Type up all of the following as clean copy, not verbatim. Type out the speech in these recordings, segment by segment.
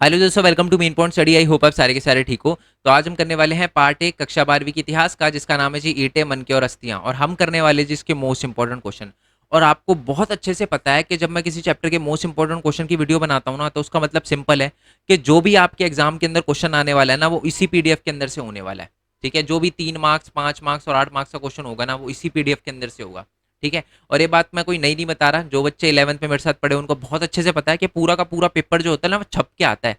Hello दोस्तों, welcome to main point study. I hope आप सारे के सारे ठीक हो। तो आज हम करने वाले हैं पार्ट 1 कक्षा 12वीं के इतिहास का, जिसका नाम है जी ईंटें, मनके और अस्थियां। और हम करने वाले जी इसके मोस्ट इंपॉर्टेंट क्वेश्चन। और आपको बहुत अच्छे से पता है कि जब मैं किसी चैप्टर के मोस्ट इंपॉर्टेंट क्वेश्चन की वीडियो बनाता हूं ना, तो उसका मतलब सिंपल है कि जो भी आपके एग्जाम के अंदर क्वेश्चन आने वाला है ना, वो इसी पीडीएफ के अंदर से होने वाला है। ठीक है, जो भी 3 मार्क्स, 5 मार्क्स और 8 मार्क्स का क्वेश्चन होगा ना, वो इसी पीडीएफ के अंदर से होगा। ठीक है, और ये बात मैं कोई नई नहीं बता रहा। जो बच्चे 11th में मेरे साथ पढ़े उनको बहुत अच्छे से पता है कि पूरा का पूरा पेपर जो होता है ना, वो छप के आता है।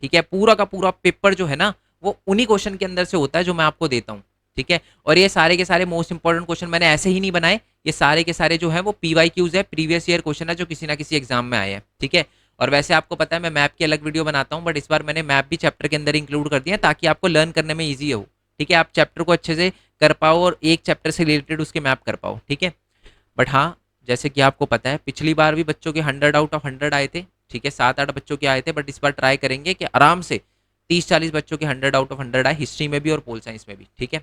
ठीक है, पूरा का पूरा पेपर जो है ना, वो उन्हीं क्वेश्चन के अंदर से होता है जो मैं आपको देता हूँ। ठीक है, और ये सारे के सारे मोस्ट इंपॉर्टेंट क्वेश्चन मैंने ऐसे ही नहीं बनाए। ये सारे के सारे जो है वो पीवाईक्यूज है, प्रीवियस ईयर क्वेश्चन है, जो किसी ना किसी एग्जाम में आए हैं। ठीक है, और वैसे आपको पता है मैं मैप की अलग वीडियो बनाता हूँ, बट इस बार मैंने मैप भी चैप्टर के अंदर इंक्लूड कर दिया ताकि आपको लर्न करने में ईजी हो। ठीक है, आप चैप्टर को अच्छे से कर पाओ और एक चैप्टर से रिलेटेड उसके मैप कर पाओ। ठीक है, बट हाँ, जैसे कि आपको पता है पिछली बार भी बच्चों के 100 आउट ऑफ 100 आए थे। ठीक है, 7-8 बच्चों के आए थे, बट इस बार ट्राई करेंगे कि आराम से 30-40 बच्चों के 100 आउट ऑफ 100 आए, हिस्ट्री में भी और पोल साइंस में भी। ठीक है,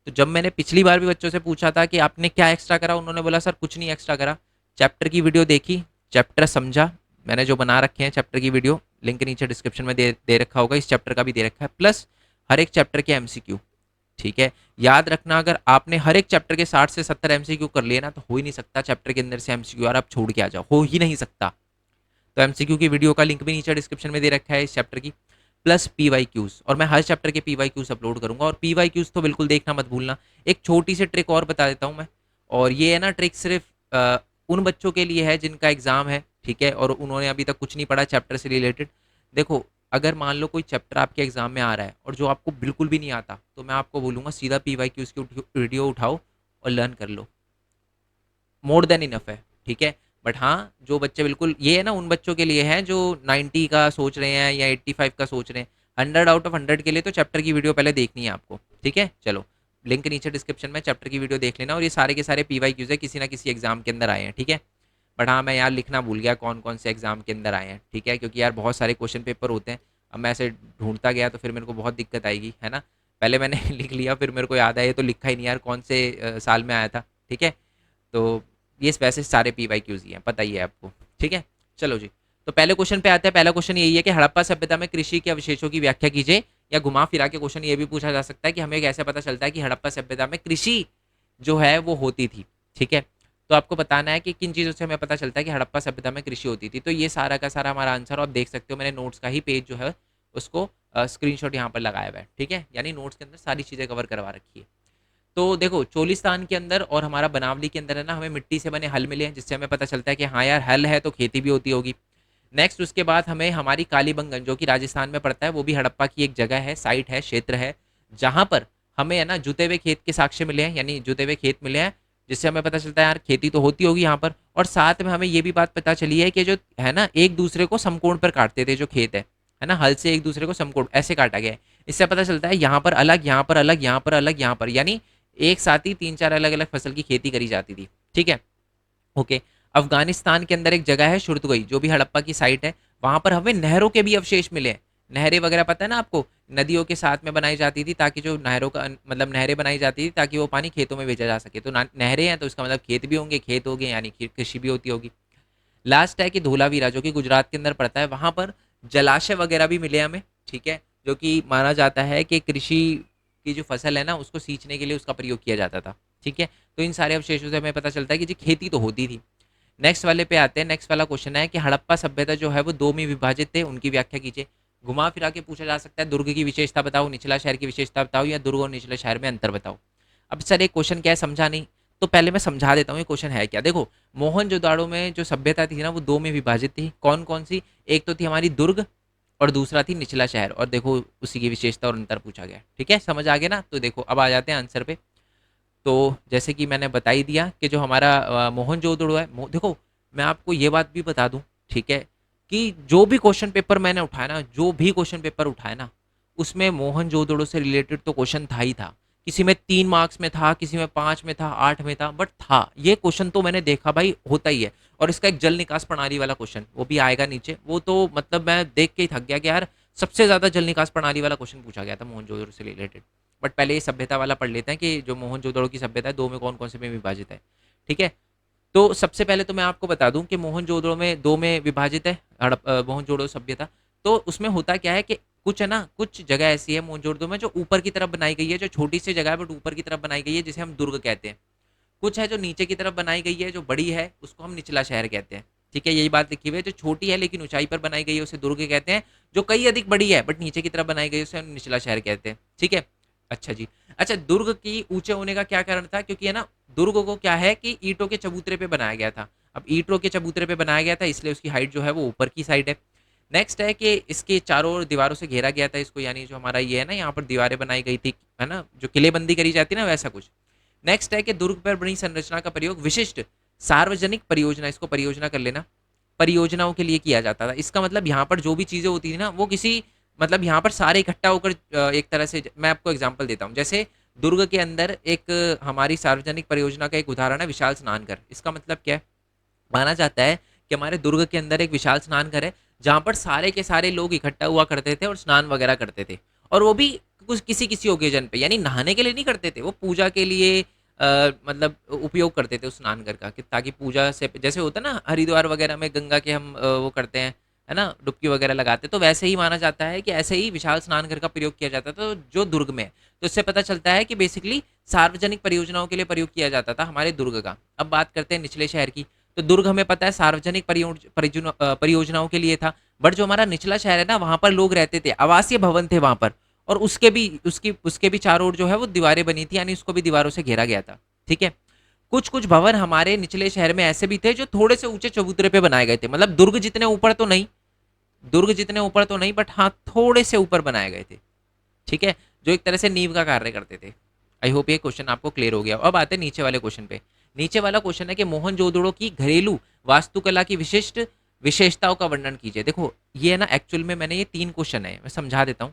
तो जब मैंने पिछली बार भी बच्चों से पूछा था कि आपने क्या एक्स्ट्रा करा, उन्होंने बोला सर कुछ नहीं एक्स्ट्रा करा। चैप्टर की वीडियो देखी, चैप्टर समझा। मैंने जो बना रखे हैं चैप्टर की वीडियो, लिंक नीचे डिस्क्रिप्शन में दे रखा होगा, इस चैप्टर का भी दे रखा है, प्लस हर एक चैप्टर के एमसीक्यू। ठीक है, याद रखना, अगर आपने हर एक चैप्टर के 60 से 70 एमसीक्यू कर लिए ना, तो हो ही नहीं सकता चैप्टर के अंदर से एमसीक्यू और आप छोड़ के आ जाओ, हो ही नहीं सकता। तो एमसीक्यू की वीडियो का लिंक भी नीचे डिस्क्रिप्शन में दे रखा है इस चैप्टर की, प्लस पीवाईक्यूज। और मैं हर चैप्टर के पीवाईक्यूज अपलोड करूंगा, और पीवाईक्यूज तो बिल्कुल देखना मत भूलना। एक छोटी सी ट्रिक और बता देता हूं मैं, और ये है ना ट्रिक सिर्फ उन बच्चों के लिए है जिनका एग्जाम है। ठीक है, और उन्होंने अभी तक कुछ नहीं पढ़ा चैप्टर से रिलेटेड। देखो, अगर मान लो कोई चैप्टर आपके एग्जाम में आ रहा है और जो आपको बिल्कुल भी नहीं आता, तो मैं आपको बोलूंगा सीधा पीवाईक्यूज की वीडियो उठाओ और लर्न कर लो, मोर देन इनफ है। ठीक है, बट हाँ, जो बच्चे बिल्कुल, ये है ना उन बच्चों के लिए है जो 90 का सोच रहे हैं या 85 का सोच रहे हैं। 100 आउट ऑफ 100 के लिए तो चैप्टर की वीडियो पहले देखनी है आपको। ठीक है, चलो, लिंक नीचे डिस्क्रिप्शन में, चैप्टर की वीडियो देख लेना। और ये सारे के सारे पीवाईक्यूज है, किसी ना किसी एग्जाम के अंदर आए हैं। ठीक है, बट हाँ, मैं यार लिखना भूल गया कौन कौन से एग्जाम के अंदर आए हैं। ठीक है, क्योंकि यार बहुत सारे क्वेश्चन पेपर होते हैं। अब मैं ऐसे ढूंढता गया तो फिर मेरे को बहुत दिक्कत आएगी, है ना। पहले मैंने लिख लिया, फिर मेरे को याद आया ये तो लिखा ही नहीं यार, कौन से साल में आया था। ठीक है, तो ये वैसे सारे पीवाईक्यूज ही हैं, पता ही है आपको। ठीक है, चलो जी, तो पहले क्वेश्चन पे आते हैं। पहला क्वेश्चन यही है कि हड़प्पा सभ्यता में कृषि के अवशेषों की व्याख्या कीजिए। या घुमा फिरा के क्वेश्चन ये भी पूछा जा सकता है कि हमें कैसे पता चलता है कि हड़प्पा सभ्यता में कृषि जो है वो होती थी। ठीक है, तो आपको बताना है कि किन चीज़ों से हमें पता चलता है कि हड़प्पा सभ्यता में कृषि होती थी। तो ये सारा का सारा हमारा आंसर आप देख सकते हो, मैंने नोट्स का ही पेज जो है उसको स्क्रीनशॉट यहाँ पर लगाया हुआ है। ठीक है, यानी नोट्स के अंदर सारी चीज़ें कवर करवा रखी है। तो देखो, चोलिस्तान के अंदर और हमारा बनावली के अंदर है ना, हमें मिट्टी से बने हल मिले हैं, जिससे हमें पता चलता है कि हाँ यार, हल है तो खेती भी होती होगी। नेक्स्ट उसके बाद हमें हमारी कालीबंगन, जो कि राजस्थान में पड़ता है, वो भी हड़प्पा की एक जगह है, साइट है, क्षेत्र है, जहाँ पर हमें है ना जुते हुए खेत के साक्ष्य मिले हैं, यानी जुते हुए खेत मिले हैं, जिससे हमें पता चलता है यार खेती तो होती होगी यहाँ पर। और साथ में हमें ये भी बात पता चली है कि जो है ना एक दूसरे को समकोण पर काटते थे, जो खेत है ना, हल से एक दूसरे को समकोण ऐसे काटा गया है। इससे पता चलता है यहाँ पर अलग, यहाँ पर अलग, यहाँ पर अलग, यहाँ पर, यानी एक साथ ही 3-4 अलग अलग फसल की खेती करी जाती थी। ठीक है, ओके। अफगानिस्तान के अंदर एक जगह है शुरतुगई, जो भी हड़प्पा की साइट है, वहां पर हमें नहरों के भी अवशेष मिले हैं। नहरें वगैरह पता है ना आपको, नदियों के साथ में बनाई जाती थी, ताकि जो नहरों का मतलब नहरें बनाई जाती थी ताकि वो पानी खेतों में भेजा जा सके। तो नहरें हैं तो इसका मतलब खेत भी होंगे, खेत हो गए यानी कृषि भी होती होगी। लास्ट है कि धोलावीरा, जो कि गुजरात के अंदर पड़ता है, वहां पर जलाशय वगैरह भी मिले हमें। ठीक है, जो कि माना जाता है कि कृषि की जो फसल है ना, उसको सींचने के लिए उसका प्रयोग किया जाता था। ठीक है, तो इन सारे अवशेषों से हमें पता चलता है कि जी खेती तो होती थी। नेक्स्ट वाले पे आते हैं। नेक्स्ट वाला क्वेश्चन है कि हड़प्पा सभ्यता जो है वो दो में विभाजित थे, उनकी व्याख्या कीजिए। घुमा फिरा के पूछा जा सकता है, दुर्ग की विशेषता बताओ, निचला शहर की विशेषता बताओ, या दुर्ग और निचले शहर में अंतर बताओ। अब सर एक क्वेश्चन क्या है, समझा नहीं, तो पहले मैं समझा देता हूँ ये क्वेश्चन है क्या। देखो, मोहनजोदाड़ो में जो सभ्यता थी ना, वो दो में विभाजित थी। कौन कौन सी? एक तो थी हमारी दुर्ग, और दूसरा थी निचला शहर। और देखो उसी की विशेषता और अंतर पूछा गया। ठीक है, समझ आ गया ना। तो देखो अब आ जाते हैं आंसर पे। तो जैसे कि मैंने बता ही दिया कि जो हमारा मोहनजोदड़ो है, देखो मैं आपको ये बात भी बता दूं, ठीक है, कि जो भी क्वेश्चन पेपर मैंने उठाया ना, जो भी क्वेश्चन पेपर उठाया ना, उसमें मोहनजोदड़ो से रिलेटेड तो क्वेश्चन था ही था। किसी में 3 मार्क्स में था, किसी में 5 में था, 8 में था, बट था ये क्वेश्चन, तो मैंने देखा भाई होता ही है। और इसका एक जल निकास प्रणाली वाला क्वेश्चन वो भी आएगा नीचे, वो तो मतलब मैं देख के ही थक गया कि यार सबसे ज्यादा जल निकास प्रणाली वाला क्वेश्चन पूछा गया था मोहनजोदड़ो से रिलेटेड। बट पहले ये सभ्यता वाला पढ़ लेते हैं कि जो मोहनजोदड़ो की सभ्यता है, दो में कौन कौन से में विभाजित है। ठीक है, तो सबसे पहले तो मैं आपको बता दूं कि मोहनजोदड़ो में दो में विभाजित है, मोहनजोदड़ो सभ्यता। तो उसमें होता क्या है कि कुछ है ना, कुछ जगह ऐसी है मोहनजोदड़ो में जो ऊपर की तरफ बनाई गई है, जो छोटी सी जगह है बट ऊपर की तरफ बनाई गई है, जिसे हम दुर्ग कहते हैं। कुछ है जो नीचे की तरफ बनाई गई है, जो बड़ी है, उसको हम निचला शहर कहते हैं। ठीक है, यही बात लिखी हुई है, जो छोटी है लेकिन ऊंचाई पर बनाई गई है उसे दुर्ग कहते हैं, जो कई अधिक बड़ी है बट नीचे की तरफ बनाई गई है उसे हम निचला शहर कहते हैं। ठीक है, अच्छा जी। अच्छा, दुर्ग की ऊंचे होने का क्या कारण था? क्योंकि है ना, दुर्ग को क्या है कि ईंटों के चबूतरे पे बनाया गया था। अब ईंटों के चबूतरे पे बनाया गया था, इसलिए उसकी हाइट जो है वो ऊपर की साइड है। नेक्स्ट है कि इसके चारों ओर दीवारों से घेरा गया था इसको, यानी जो हमारा ये है ना, यहाँ पर दीवारें बनाई गई थी, है ना, जो किलेबंदी करी जाती है ना, वैसा कुछ। नेक्स्ट है कि दुर्ग पर बनी संरचना का प्रयोग विशिष्ट सार्वजनिक परियोजना, इसको परियोजना कर लेना, परियोजनाओं के लिए किया जाता था। इसका मतलब यहाँ पर जो भी चीजें होती थी ना, वो किसी, मतलब यहाँ पर सारे इकट्ठा होकर एक तरह से, मैं आपको एग्जांपल देता हूँ। जैसे दुर्ग के अंदर एक हमारी सार्वजनिक परियोजना का एक उदाहरण है विशाल स्नानघर। इसका मतलब क्या है? माना जाता है कि हमारे दुर्ग के अंदर एक विशाल स्नानघर है, जहाँ पर सारे के सारे लोग इकट्ठा हुआ करते थे और स्नान वगैरह करते थे। और वो भी कुछ किसी किसी ओकेजन पे, यानी नहाने के लिए नहीं करते थे, वो पूजा के लिए मतलब उपयोग करते थे उस स्नानघर का, कि ताकि पूजा से जैसे होता है ना हरिद्वार वगैरह में गंगा के हम वो करते हैं, है ना, डुबकी वगैरह लगाते हैं, तो वैसे ही माना जाता है कि ऐसे ही विशाल स्नानघर का प्रयोग किया जाता था, तो जो दुर्ग में है। तो इससे पता चलता है कि बेसिकली सार्वजनिक परियोजनाओं के लिए प्रयोग किया जाता था हमारे दुर्ग का। अब बात करते हैं निचले शहर की। तो दुर्ग हमें पता है सार्वजनिक परियोजनाओं के लिए था, बट जो हमारा निचला शहर है ना, वहां पर लोग रहते थे, आवासीय भवन थे वहां पर, और उसके भी चारों ओर जो है वो दीवारें बनी थी, यानी उसको भी दीवारों से घेरा गया था। ठीक है, कुछ कुछ भवन हमारे निचले शहर में ऐसे भी थे जो थोड़े से ऊंचे चबूतरे पे बनाए गए थे, मतलब दुर्ग जितने ऊपर तो नहीं, बट हाँ थोड़े से ऊपर बनाए गए थे। ठीक है, जो एक तरह से नींव का कार्य करते थे। आई होप ये क्वेश्चन आपको क्लियर हो गया। अब आते हैं नीचे वाले क्वेश्चन पे। नीचे वाला क्वेश्चन है कि मोहनजोदड़ो की घरेलू वास्तुकला की विशिष्ट विशेषताओं का वर्णन कीजिए। देखो ये है ना, एक्चुअल में मैंने ये 3 क्वेश्चन है, मैं समझा देता हूँ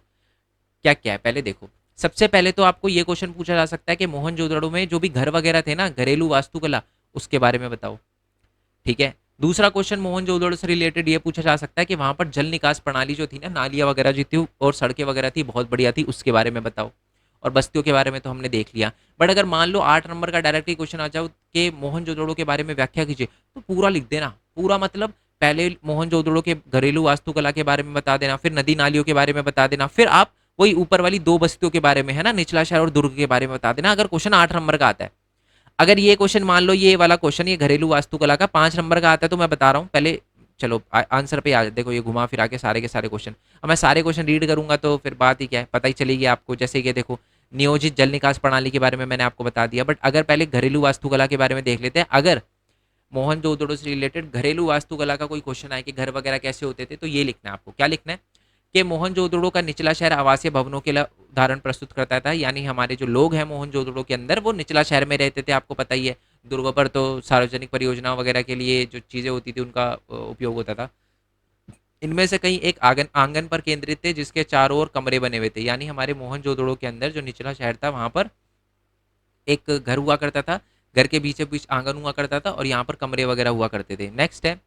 क्या क्या है। पहले देखो, सबसे पहले तो आपको ये क्वेश्चन पूछा जा सकता है कि मोहनजोदड़ो में जो भी घर वगैरह थे ना, घरेलू वास्तुकला, उसके बारे में बताओ। ठीक है, दूसरा क्वेश्चन मोहनजोदड़ो से रिलेटेड ये पूछा जा सकता है कि वहां पर जल निकास प्रणाली जो थी ना, नालियां वगैरह जो थी और सड़कें वगैरह थी, बहुत बढ़िया थी, उसके बारे में बताओ। और बस्तियों के बारे में तो हमने देख लिया। बट अगर मान लो 8 नंबर का डायरेक्टली क्वेश्चन आ जाओ कि मोहनजोदड़ो के बारे में व्याख्या कीजिए, तो पूरा लिख देना, पूरा मतलब पहले मोहनजोदड़ो के घरेलू वास्तुकला के बारे में बता देना, फिर नदी नालियों के बारे में बता देना, फिर आप वही ऊपर वाली 2 बस्तियों के बारे में, है ना, निचला शहर और दुर्ग के बारे में बता देना, अगर क्वेश्चन 8 नंबर का आता है। अगर ये क्वेश्चन मान लो, ये वाला क्वेश्चन, ये घरेलू वास्तुकला का 5 नंबर का आता है, तो मैं बता रहा हूँ पहले, चलो आंसर पे आ, देखो ये घुमा फिरा के सारे के सारे क्वेश्चन। अब मैं सारे क्वेश्चन रीड करूंगा तो फिर बात ही क्या है, पता ही चलेगी आपको। जैसे कि देखो, नियोजित जल निकास प्रणाली के बारे में मैंने आपको बता दिया, बट अगर पहले घरेलू वास्तुकला के बारे में देख लेते हैं। अगर मोहनजोदड़ो से रिलेटेड घरेलू वास्तुकला का कोई क्वेश्चन आए कि घर वगैरह कैसे होते थे, तो ये लिखना है आपको। क्या लिखना है कि मोहनजोदड़ो का निचला शहर आवासीय भवनों के लिए उदाहरण प्रस्तुत करता था, यानी हमारे जो लोग हैं मोहनजोदड़ो के अंदर, वो निचला शहर में रहते थे, आपको पता ही है। दुर्ग पर तो सार्वजनिक परियोजना वगैरह के लिए जो चीज़ें होती थी उनका उपयोग होता था। इनमें से कई एक आंगन आंगन पर केंद्रित थे, जिसके चारों ओर कमरे बने हुए थे, यानी हमारे मोहनजोदड़ो के अंदर जो निचला शहर था, वहां पर एक घर हुआ करता था, घर के बीचों बीच आंगन हुआ करता था, और यहाँ पर कमरे वगैरह हुआ करते थे। नेक्स्ट है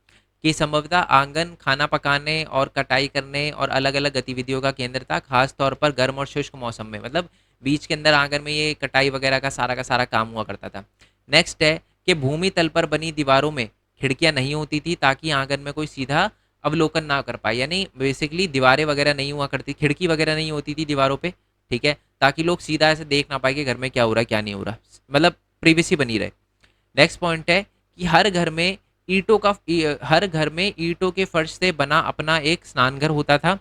कि संभवतः आंगन खाना पकाने और कटाई करने और अलग अलग गतिविधियों का केंद्र था, खास तौर पर गर्म और शुष्क मौसम में, मतलब बीच के अंदर आंगन में ये कटाई वगैरह का सारा काम हुआ करता था। नेक्स्ट है कि भूमि तल पर बनी दीवारों में खिड़कियां नहीं होती थी, ताकि आंगन में कोई सीधा अवलोकन ना कर पाए, यानी बेसिकली दीवारें वगैरह नहीं हुआ करती, खिड़की वगैरह नहीं होती थी दीवारों पे। ठीक है, ताकि लोग सीधा ऐसे देख ना पाए कि घर में क्या हो रहा है क्या नहीं हो रहा, मतलब प्रिवेसी बनी रहे। नेक्स्ट पॉइंट है कि हर घर में ईंटों के फर्श से बना अपना एक स्नानघर होता था,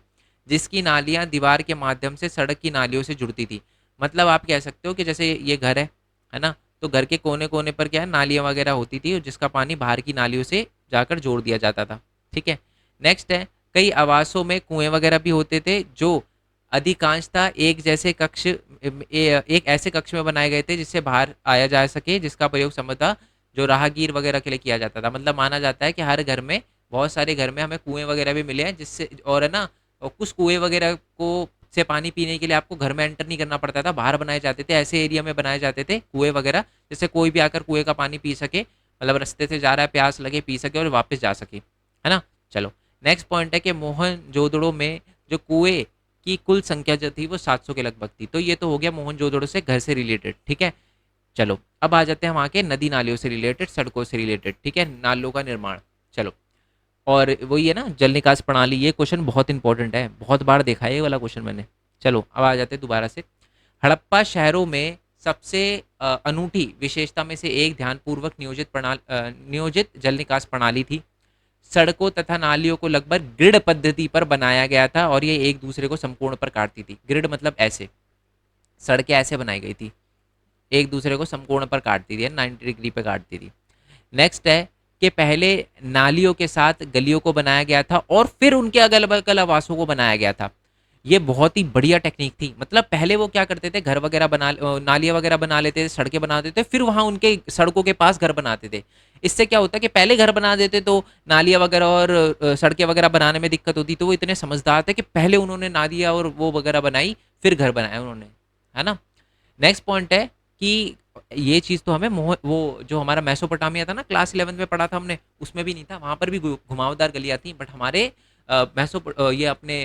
जिसकी नालियां दीवार के माध्यम से सड़क की नालियों से जुड़ती थी। मतलब आप कह सकते हो कि जैसे ये घर है ना, तो घर के कोने कोने पर क्या है, नालियां वगैरह होती थी, और जिसका पानी बाहर की नालियों से जाकर जोड़ दिया जाता था। ठीक है, नेक्स्ट है कई आवासों में कुएं वगैरह भी होते थे, जो अधिकांशतः एक ऐसे कक्ष में बनाए गए थे जिससे बाहर आया जा सके, जिसका प्रयोग संभवतः जो राहगीर वगैरह के लिए किया जाता था। मतलब माना जाता है कि हर घर में, बहुत सारे घर में हमें कुएं वगैरह भी मिले हैं, जिससे, और है ना, और कुछ कुएं वगैरह को से पानी पीने के लिए आपको घर में एंटर नहीं करना पड़ता था, बाहर बनाए जाते थे, ऐसे एरिया में बनाए जाते थे कुएं वगैरह, जिससे कोई भी आकर कुएं का पानी पी सके, मतलब रास्ते से जा रहा है, प्यास लगे, पी सके और वापस जा सके, है ना। चलो, नेक्स्ट पॉइंट है कि मोहनजोदड़ो में जो कुएं की कुल संख्या जो थी वो 700 के लगभग थी। तो ये तो हो गया मोहनजोदड़ो से घर से रिलेटेड। ठीक है, चलो अब आ जाते हैं वहाँ के नदी नालियों से रिलेटेड, सड़कों से रिलेटेड। ठीक है, नालों का निर्माण। चलो, और वही है ना जल निकास प्रणाली, ये क्वेश्चन बहुत इंपॉर्टेंट है, बहुत बार देखा है ये वाला क्वेश्चन मैंने। चलो अब आ जाते हैं दोबारा से। हड़प्पा शहरों में सबसे अनूठी विशेषता में से एक ध्यानपूर्वक नियोजित जल निकास प्रणाली थी। सड़कों तथा नालियों को लगभग ग्रिड पद्धति पर बनाया गया था और ये एक दूसरे को समकोण पर काटती थी। ग्रिड मतलब ऐसे, सड़कें ऐसे बनाई गई थी, एक दूसरे को समकोण पर काटती थी, 90 डिग्री पे काटती थी। नेक्स्ट है कि पहले नालियों के साथ गलियों को बनाया गया था और फिर उनके अगल बगल आवासों को बनाया गया था। ये बहुत ही बढ़िया टेक्निक थी। मतलब पहले वो क्या करते थे, घर वगैरह बना, नालियाँ वगैरह बना लेते थे, सड़कें बना देते थे, फिर वहां उनके सड़कों के पास घर बनाते थे। इससे क्या होता है कि पहले घर बना देते तो नालियाँ वगैरह और सड़कें वगैरह बनाने में दिक्कत होती, तो वो इतने समझदार थे कि पहले उन्होंने नालियाँ और वो वगैरह बनाई, फिर घर बनाया उन्होंने, है ना। नेक्स्ट पॉइंट है कि ये चीज़ तो हमें वो जो हमारा मेसोपोटामिया था ना, क्लास 11 में पढ़ा था हमने, उसमें भी नहीं था, वहां पर भी घुमावदार गलियां थी, बट हमारे ये अपने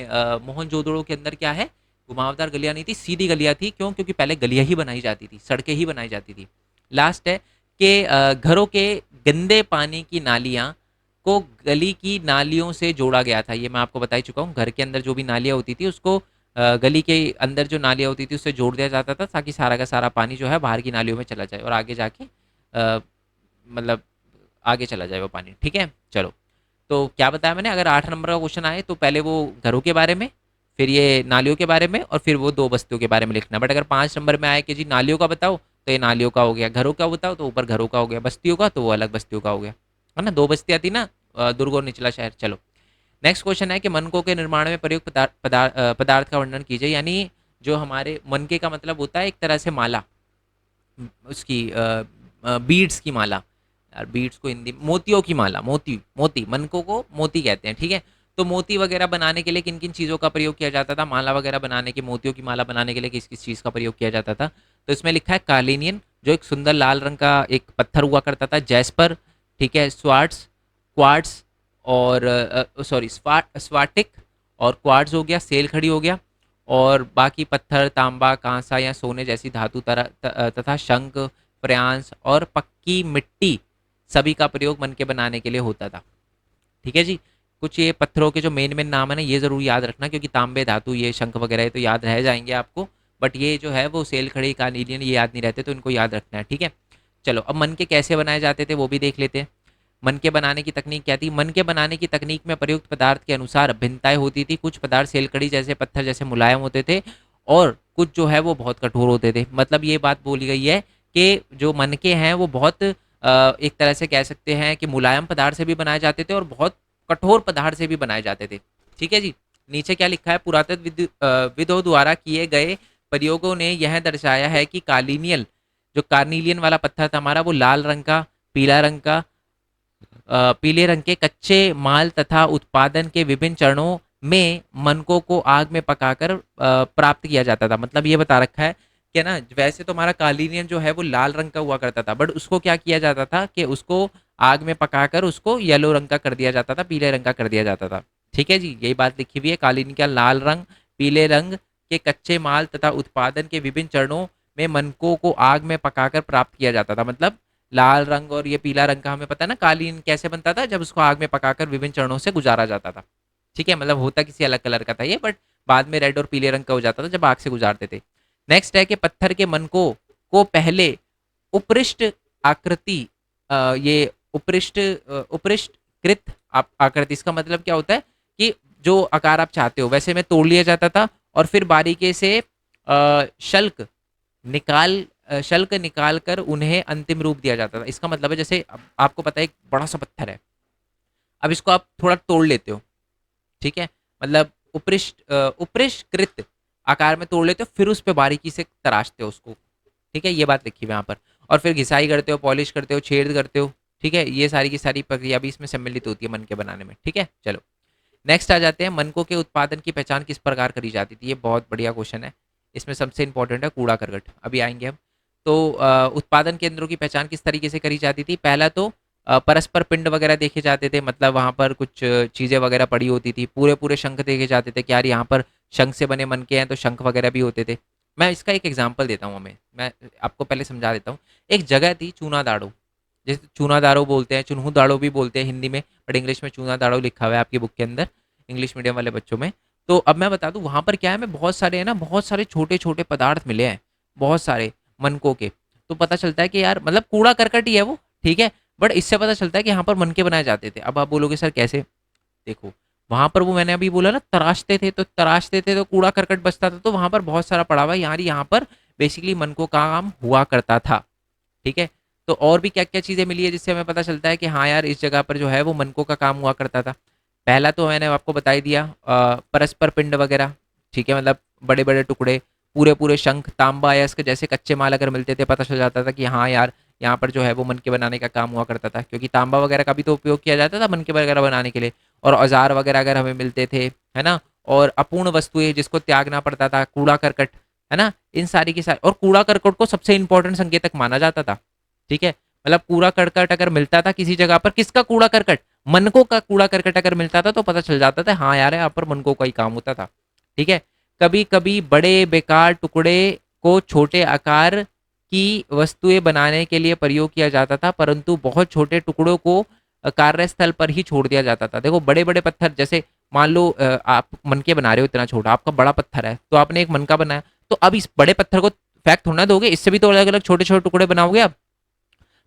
मोहनजोदड़ो के अंदर क्या है, घुमावदार गलियां नहीं थी, सीधी गलियां थी। क्यों? क्योंकि पहले गलियां ही बनाई जाती थी, सड़कें ही बनाई जाती थी। लास्ट है कि घरों के गंदे पानी की नालियां को गली की नालियों से जोड़ा गया था। ये मैं आपको बता ही चुका हूँ, घर के अंदर जो भी नालियां होती थी उसको गली के अंदर जो नालियाँ होती थी उससे जोड़ दिया जाता था, ताकि सारा का सारा पानी जो है बाहर की नालियों में चला जाए और आगे जाके मतलब आगे चला जाए वो पानी। ठीक है, चलो। तो क्या बताया मैंने, अगर 8 नंबर का क्वेश्चन आए तो पहले वो घरों के बारे में, फिर ये नालियों के बारे में, और फिर वो 2 बस्तियों के बारे में लिखना। बट अगर 5 नंबर में आए कि जी नालियों का बताओ, तो ये नालियों का हो गया, घरों का बताओ तो ऊपर घरों का हो गया, बस्तियों का तो वो अलग बस्तियों का हो गया, है ना। 2 बस्तियाँ थी ना, दुर्ग और निचला शहर। चलो नेक्स्ट क्वेश्चन है कि मनकों के निर्माण में प्रयुक्त पदार्थ का वर्णन कीजिए। यानी जो हमारे मनके का मतलब होता है एक तरह से माला, उसकी बीड्स की माला, यार बीड्स को हिंदी मोतियों की माला, मोती, मोती, मनकों को मोती कहते हैं, ठीक है। तो मोती वगैरह बनाने के लिए किन किन चीज़ों का प्रयोग किया जाता था, माला वगैरह बनाने के, मोतियों की माला बनाने के लिए किस किस चीज़ का प्रयोग किया जाता था। तो इसमें लिखा है कार्लिनियन, जो एक सुंदर लाल रंग का एक पत्थर हुआ करता था, जैस्पर, ठीक है, स्वार्ट्स, क्वार्ट्स, और सॉरी स्वाटिक और क्वार्ट्ज हो गया, सेल खड़ी हो गया, और बाकी पत्थर तांबा कांसा या सोने जैसी धातु तथा शंख, फ्रांस और पक्की मिट्टी, सभी का प्रयोग मन के बनाने के लिए होता था। ठीक है जी। कुछ ये पत्थरों के जो मेन मेन नाम है ना, ये जरूर याद रखना, क्योंकि तांबे धातु, ये शंख वगैरह ये तो याद रह जाएंगे आपको, बट ये जो है वो सेल खड़ी कार्निलियन ये याद नहीं रहते, तो इनको याद रखना है। ठीक है, चलो अब मन के कैसे बनाए जाते थे वो भी देख लेते हैं। मन के बनाने की तकनीक क्या थी? मन के बनाने की तकनीक में प्रयुक्त पदार्थ के अनुसार भिन्नताएं होती थी। कुछ पदार्थ सेलकड़ी जैसे पत्थर जैसे मुलायम होते थे, और कुछ जो है वो बहुत कठोर होते थे। मतलब ये बात बोली गई है कि जो मनके हैं वो बहुत एक तरह से कह सकते हैं कि मुलायम पदार्थ से भी बनाए जाते थे और बहुत कठोर पदार्थ से भी बनाए जाते थे। ठीक है जी। नीचे क्या लिखा है, पुरातत्वविदों द्वारा किए गए प्रयोगों ने यह दर्शाया है कि जो कार्निलियन वाला पत्थर था हमारा, वो लाल रंग का, पीला रंग का, पीले रंग के कच्चे माल तथा उत्पादन के विभिन्न चरणों में मनकों को आग में पकाकर प्राप्त किया जाता था। मतलब ये बता रखा है कि ना, वैसे तो हमारा कालीनियन जो है वो लाल रंग का हुआ करता था, बट उसको क्या किया जाता था कि उसको आग में पकाकर उसको येलो रंग का कर दिया जाता था, पीले रंग का कर दिया जाता था। ठीक है जी, यही बात लिखी हुई है। कालीन का लाल रंग, पीले रंग के कच्चे माल तथा उत्पादन के विभिन्न चरणों में मनकों को आग में पकाकर प्राप्त किया जाता था। मतलब लाल रंग और ये पीला रंग का हमें पता है ना, कालीन कैसे बनता था, जब उसको आग में पकाकर विभिन्न चरणों से गुजारा जाता था। ठीक है, मतलब होता किसी अलग कलर का था ये, बट बाद में रेड और पीले रंग का हो जाता था जब आग से गुजारते थे। नेक्स्ट है कि पत्थर के मनकों को पहले उपरिष्ट आकृति, ये उपरिष्टकृत आकृति, इसका मतलब क्या होता है कि जो आकार आप चाहते हो वैसे में तोड़ लिया जाता था, और फिर बारीकी से शल्क शल्क निकाल कर उन्हें अंतिम रूप दिया जाता था। इसका मतलब है जैसे आपको पता है एक बड़ा सा पत्थर है, अब इसको आप थोड़ा तोड़ लेते हो, ठीक है, मतलब उपरिष्टकृत आकार में तोड़ लेते हो, फिर उस पर बारीकी से तराशते हो उसको। ठीक है, ये बात लिखी हुई है यहाँ पर। और फिर घिसाई करते हो, पॉलिश करते हो, छेद करते हो। ठीक है, ये सारी की सारी प्रक्रिया भी इसमें सम्मिलित होती है मन के बनाने में। ठीक है, चलो नेक्स्ट आ जाते हैं, मनकों के उत्पादन की पहचान किस प्रकार करी जाती थी। ये बहुत बढ़िया क्वेश्चन है। इसमें सबसे इंपॉर्टेंट है कूड़ा करकट, अभी आएंगे हम। तो उत्पादन केंद्रों की पहचान किस तरीके से करी जाती थी? पहला तो परस्पर पिंड वगैरह देखे जाते थे, मतलब वहाँ पर कुछ चीज़ें वगैरह पड़ी होती थी। पूरे पूरे शंख देखे जाते थे कि यार यहाँ पर शंख से बने मनके हैं, तो शंख वगैरह भी होते थे। मैं इसका एक एग्जाम्पल देता हूँ, मैं आपको पहले समझा देता हूँ। एक जगह थी चूना दाड़ो, जैसे चूना दाड़ो बोलते हैं, चुन्हू दाड़ो भी बोलते हैं हिंदी में, बट इंग्लिश में चूना दाड़ो लिखा हुआ है आपकी बुक के अंदर, इंग्लिश मीडियम वाले बच्चों में। तो अब मैं बता दूं वहां पर क्या है, मैं बहुत सारे है ना, बहुत सारे छोटे छोटे पदार्थ मिले हैं, बहुत सारे मनकों के। तो पता चलता है कि यार मतलब कूड़ा करकट ही है वो, ठीक है, बट इससे पता चलता है कि यहाँ पर मनके बनाए जाते थे। अब आप बोलोगे सर कैसे, देखो वहां पर वो मैंने अभी बोला ना तराशते थे, तो तराशते थे तो कूड़ा करकट बचता था, तो वहां पर बहुत सारा पड़ा हुआ है यार, यहाँ पर बेसिकली मनकों का काम हुआ करता था, ठीक है। तो और भी क्या क्या चीजें मिली है जिससे हमें पता चलता है कि हाँ यार इस जगह पर जो है वो मनकों का काम हुआ करता था। पहला तो मैंने आपको बता ही दिया, परस्पर पिंड वगैरह, ठीक है, मतलब बड़े बड़े टुकड़े, पूरे पूरे शंख, तांबा अयस्क जैसे कच्चे माल अगर मिलते थे, पता चल जाता था कि हाँ यार यहाँ पर जो है वो मनके बनाने का काम हुआ करता था, क्योंकि तांबा वगैरह का भी तो उपयोग किया जाता था मनके वगैरह बनाने के लिए। और औजार वगैरह अगर हमें मिलते थे, है ना, और अपूर्ण वस्तुएं जिसको त्यागना पड़ता था, कूड़ा करकट, है ना, इन सारी की सारी, और कूड़ा करकट को सबसे इंपॉर्टेंट संकेतक माना जाता था, ठीक है। मतलब कूड़ा करकट अगर मिलता था किसी जगह पर, किसका कूड़ा करकट, मनकों का कूड़ा करकट अगर मिलता था, तो पता चल जाता था हाँ यार यहाँ पर मनकों का ही काम होता था, ठीक है। कभी कभी बड़े बेकार टुकड़े को छोटे आकार की वस्तुएं बनाने के लिए प्रयोग किया जाता था, परंतु बहुत छोटे टुकड़ों को कार्यस्थल पर ही छोड़ दिया जाता था। देखो बड़े बड़े पत्थर, जैसे मान लो आप मनके बना रहे हो, इतना छोटा आपका बड़ा पत्थर है, तो आपने एक मनका बनाया, तो अब इस बड़े पत्थर को फेंक थोड़ा ना दोगे, इससे भी तो अलग अलग छोटे छोटे टुकड़े बनाओगे आप।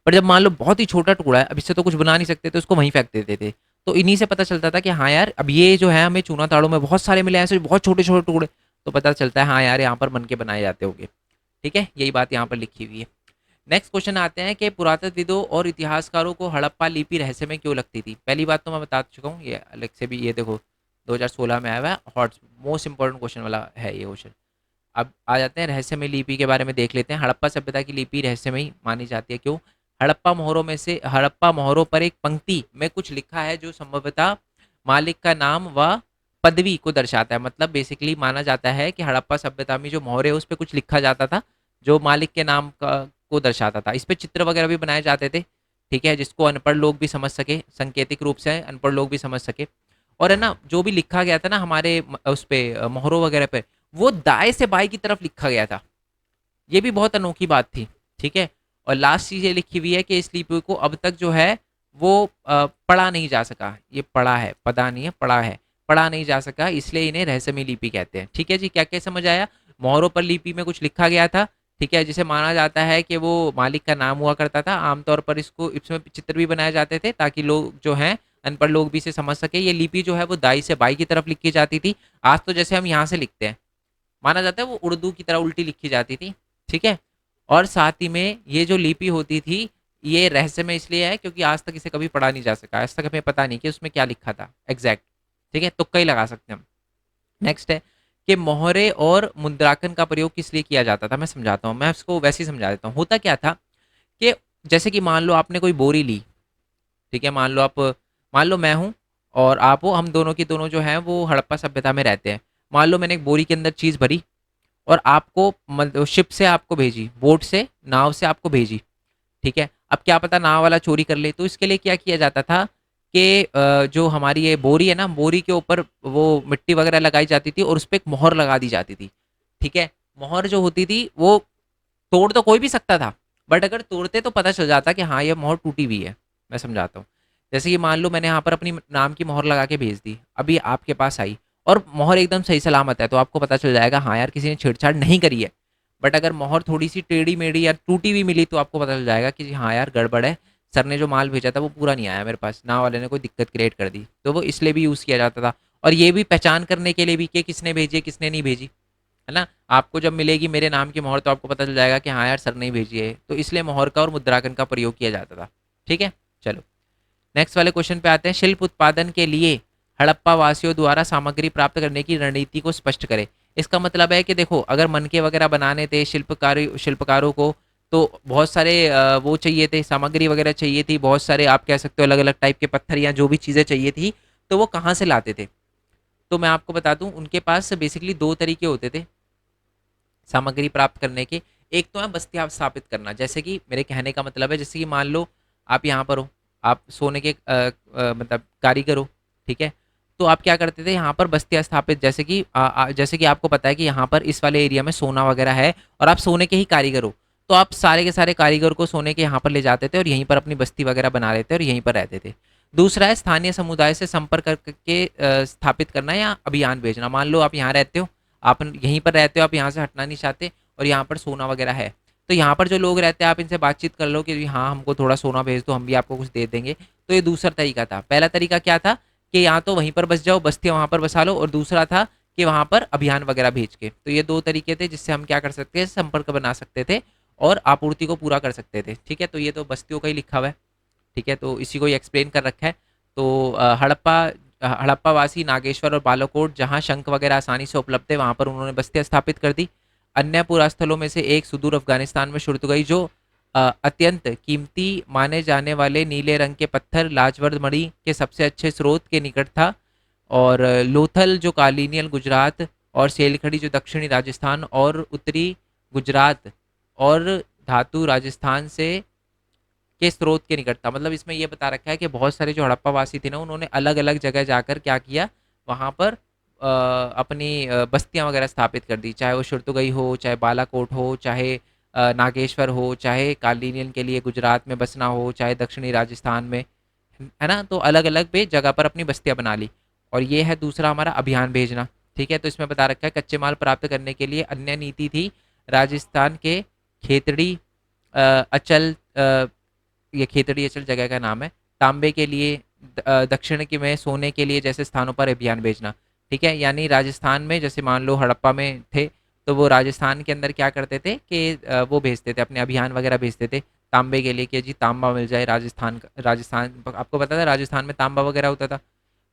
पर जब मान लो बहुत ही छोटा टुकड़ा है, अब इससे तो कुछ बना नहीं सकते, तो उसको वहीं फेंक देते थे। तो इन्हीं से पता चलता था कि हाँ यार अब ये जो है हमें चूना ताड़ों में बहुत सारे मिले हैं ऐसे बहुत छोटे छोटे टुकड़े, तो पता चलता है हाँ यार यहाँ पर मन के बनाए जाते होंगे, ठीक है, यही बात यहाँ पर लिखी हुई है। नेक्स्ट क्वेश्चन आते हैं कि पुरातत्वविदों और इतिहासकारों को हड़प्पा लिपि रहस्यमय क्यों लगती थी। पहली बात तो मैं बता चुका हूँ, ये अलग से भी, ये देखो 2016 में आया हुआ है, हॉट मोस्ट इंपॉर्टेंट क्वेश्चन वाला है ये क्वेश्चन। अब आ जाते हैं रहस्यमय लिपि के बारे में, देख लेते हैं। हड़प्पा सभ्यता की लिपि रहस्यमय मानी जाती है, क्यों? हड़प्पा मोहरों पर एक पंक्ति में कुछ लिखा है जो संभवतः मालिक का नाम व पदवी को दर्शाता है। मतलब बेसिकली माना जाता है कि हड़प्पा सभ्यता में जो मोहरे है उस पर कुछ लिखा जाता था जो मालिक के नाम का को दर्शाता था। इस पे चित्र वगैरह भी बनाए जाते थे, ठीक है, जिसको अनपढ़ लोग भी समझ सके, सांकेतिक रूप से अनपढ़ लोग भी समझ सके। और है ना जो भी लिखा गया था ना हमारे उस पे मोहरों वगैरह पे, वो दाएं से बाएं की तरफ लिखा गया था। ये भी बहुत अनोखी बात थी, ठीक है। और लास्ट चीज ये लिखी हुई है कि इस लिपि को अब तक जो है वो पढ़ा नहीं जा सका। ये पढ़ा है, पता नहीं है, पढ़ा है, पढ़ा नहीं जा सका, इसलिए इन्हें रहस्यमयी लिपि कहते हैं, ठीक है जी। क्या क्या समझ आया? मोहरों पर लिपि में कुछ लिखा गया था, ठीक है, जिसे माना जाता है कि वो मालिक का नाम हुआ करता था। आमतौर पर इसको इसमें चित्र भी बनाए जाते थे ताकि लोग जो हैं अनपढ़ लोग भी इसे समझ सके। ये लिपि जो है वो दाई से बाई की तरफ लिखी जाती थी। आज तो जैसे हम यहाँ से लिखते हैं, माना जाता है वो उर्दू की तरह उल्टी लिखी जाती थी, ठीक है। और साथ ही में ये जो लिपि होती थी ये रहस्यमय इसलिए है क्योंकि आज तक इसे कभी पढ़ा नहीं जा सका, आज तक हमें पता नहीं कि उसमें क्या लिखा था एग्जैक्ट, ठीक है, तुक्का ही लगा सकते हैं हम। नेक्स्ट है कि मोहरे और मुद्रांकन का प्रयोग किस लिए किया जाता था। मैं समझाता हूँ, मैं इसको वैसे ही समझा देता हूँ। होता क्या था कि जैसे कि मान लो आपने कोई बोरी ली, ठीक है, मान लो मैं हूँ और आप हो, हम दोनों की दोनों जो है वो हड़प्पा सभ्यता में रहते हैं। मान लो मैंने एक बोरी के अंदर चीज़ भरी और आपको शिप से आपको भेजी, बोट से, नाव से आपको भेजी, ठीक है। अब क्या पता नाव वाला चोरी कर ले, तो इसके लिए क्या किया जाता था कि जो हमारी ये बोरी है ना, बोरी के ऊपर वो मिट्टी वगैरह लगाई जाती थी और उस पर एक मोहर लगा दी जाती थी, ठीक है। मोहर जो होती थी वो तोड़ तो कोई भी सकता था, बट अगर तोड़ते तो पता चल जाता कि हाँ ये मोहर टूटी हुई है। मैं समझाता हूँ। जैसे कि मान लो मैंने यहाँ पर अपनी नाम की मोहर लगा के भेज दी, अभी आपके पास आई और मोहर एकदम सही सलामत है, तो आपको पता चल जाएगा हाँ यार किसी ने छेड़छाड़ नहीं करी है। बट अगर मोहर थोड़ी सी टेढ़ी मेढ़ी या टूटी हुई मिली तो आपको पता चल जाएगा कि हाँ यार गड़बड़ है, सर ने जो माल भेजा था वो पूरा नहीं आया मेरे पास, नाव वाले ने कोई दिक्कत क्रिएट कर दी। तो वो इसलिए भी यूज़ किया जाता था, और ये भी पहचान करने के लिए भी कि किसने भेजी है किसने नहीं भेजी, है ना। आपको जब मिलेगी मेरे नाम की मोहर तो आपको पता चल जाएगा कि हाँ यार सर नहीं भेजी है, तो इसलिए मोहर का और मुद्रांकन का प्रयोग किया जाता था, ठीक है। चलो नेक्स्ट वाले क्वेश्चन पे आते हैं। शिल्प उत्पादन के लिए हड़प्पा वासियों द्वारा सामग्री प्राप्त करने की रणनीति को स्पष्ट करें। इसका मतलब है कि देखो अगर मनके वगैरह बनाने थे शिल्पकारों को, तो बहुत सारे वो चाहिए थे, सामग्री वगैरह चाहिए थी, बहुत सारे आप कह सकते हो अलग अलग टाइप के पत्थर या जो भी चीज़ें चाहिए थी, तो वो कहाँ से लाते थे। तो मैं आपको बता दूं उनके पास बेसिकली दो तरीके होते थे सामग्री प्राप्त करने के। एक तो है बस्तियां स्थापित करना, जैसे कि मेरे कहने का मतलब है जैसे कि मान लो आप यहाँ पर हो, आप सोने के मतलब कारीगर हो, ठीक है। तो आप क्या करते थे यहाँ पर बस्तियां स्थापित, जैसे कि आपको पता है कि यहाँ पर इस वाले एरिया में सोना वगैरह है और आप सोने के ही कारीगर हो, तो आप सारे के सारे कारीगर को सोने के यहाँ पर ले जाते थे और यहीं पर अपनी बस्ती वगैरह बना लेते और यहीं पर रहते थे। दूसरा है स्थानीय समुदाय से संपर्क करके स्थापित करना या अभियान भेजना। मान लो आप यहाँ रहते हो, आप यहीं पर रहते हो, आप यहाँ से हटना नहीं चाहते और यहाँ पर सोना वगैरह है, तो यहाँ पर जो लोग रहते हैं आप इनसे बातचीत कर लो कि हाँ हमको थोड़ा सोना भेज दो, हम भी आपको कुछ दे देंगे। तो ये दूसरा तरीका था। पहला तरीका क्या था कि यहाँ तो वहीं पर बस जाओ, बस्तियाँ वहाँ पर बसा लो, और दूसरा था कि वहाँ पर अभियान वगैरह भेज के। तो ये दो तरीके थे जिससे हम क्या कर सकते हैं, संपर्क बना सकते थे और आपूर्ति को पूरा कर सकते थे। ठीक है, तो ये तो बस्तियों का ही लिखा हुआ है। ठीक है, तो इसी को ही एक्सप्लेन कर रखा है। तो हड़प्पा वासी नागेश्वर और बालाकोट, जहाँ शंख वगैरह आसानी से उपलब्ध है, वहाँ पर उन्होंने बस्तियाँ स्थापित कर दी। अन्य पुरास्थलों में से एक सुदूर अफगानिस्तान में शुरुतुगाई, जो अत्यंत कीमती माने जाने वाले नीले रंग के पत्थर लाजवर्द मणि के सबसे अच्छे स्रोत के निकट था। और लोथल जो कालीनियल गुजरात, और सेलखड़ी जो दक्षिणी राजस्थान और उत्तरी गुजरात और धातु राजस्थान से के स्रोत के निकट था। मतलब इसमें ये बता रखा है कि बहुत सारे जो हड़प्पा वासी थे ना, उन्होंने अलग अलग जगह जाकर क्या किया, वहाँ पर अपनी बस्तियाँ वगैरह स्थापित कर दी, चाहे वो शुरतुगई हो, चाहे बालाकोट हो, चाहे नागेश्वर हो, चाहे कालीनियन के लिए गुजरात में बसना हो, चाहे दक्षिणी राजस्थान में, है ना। तो अलग अलग पे जगह पर अपनी बस्तियाँ बना ली। और ये है दूसरा हमारा अभियान भेजना। ठीक है, तो इसमें बता रखा है कच्चे माल प्राप्त करने के लिए अन्य नीति थी राजस्थान के खेतड़ी अचल, ये खेतड़ी अचल जगह का नाम है, तांबे के लिए दक्षिण के में सोने के लिए जैसे स्थानों पर अभियान भेजना। ठीक है, यानी राजस्थान में जैसे मान लो हड़प्पा में थे, तो वो राजस्थान के अंदर क्या करते थे कि वो भेजते थे अपने अभियान वगैरह भेजते थे तांबे के लिए कि जी तांबा मिल जाए। राजस्थान आपको पता था राजस्थान में तांबा वगैरह होता था,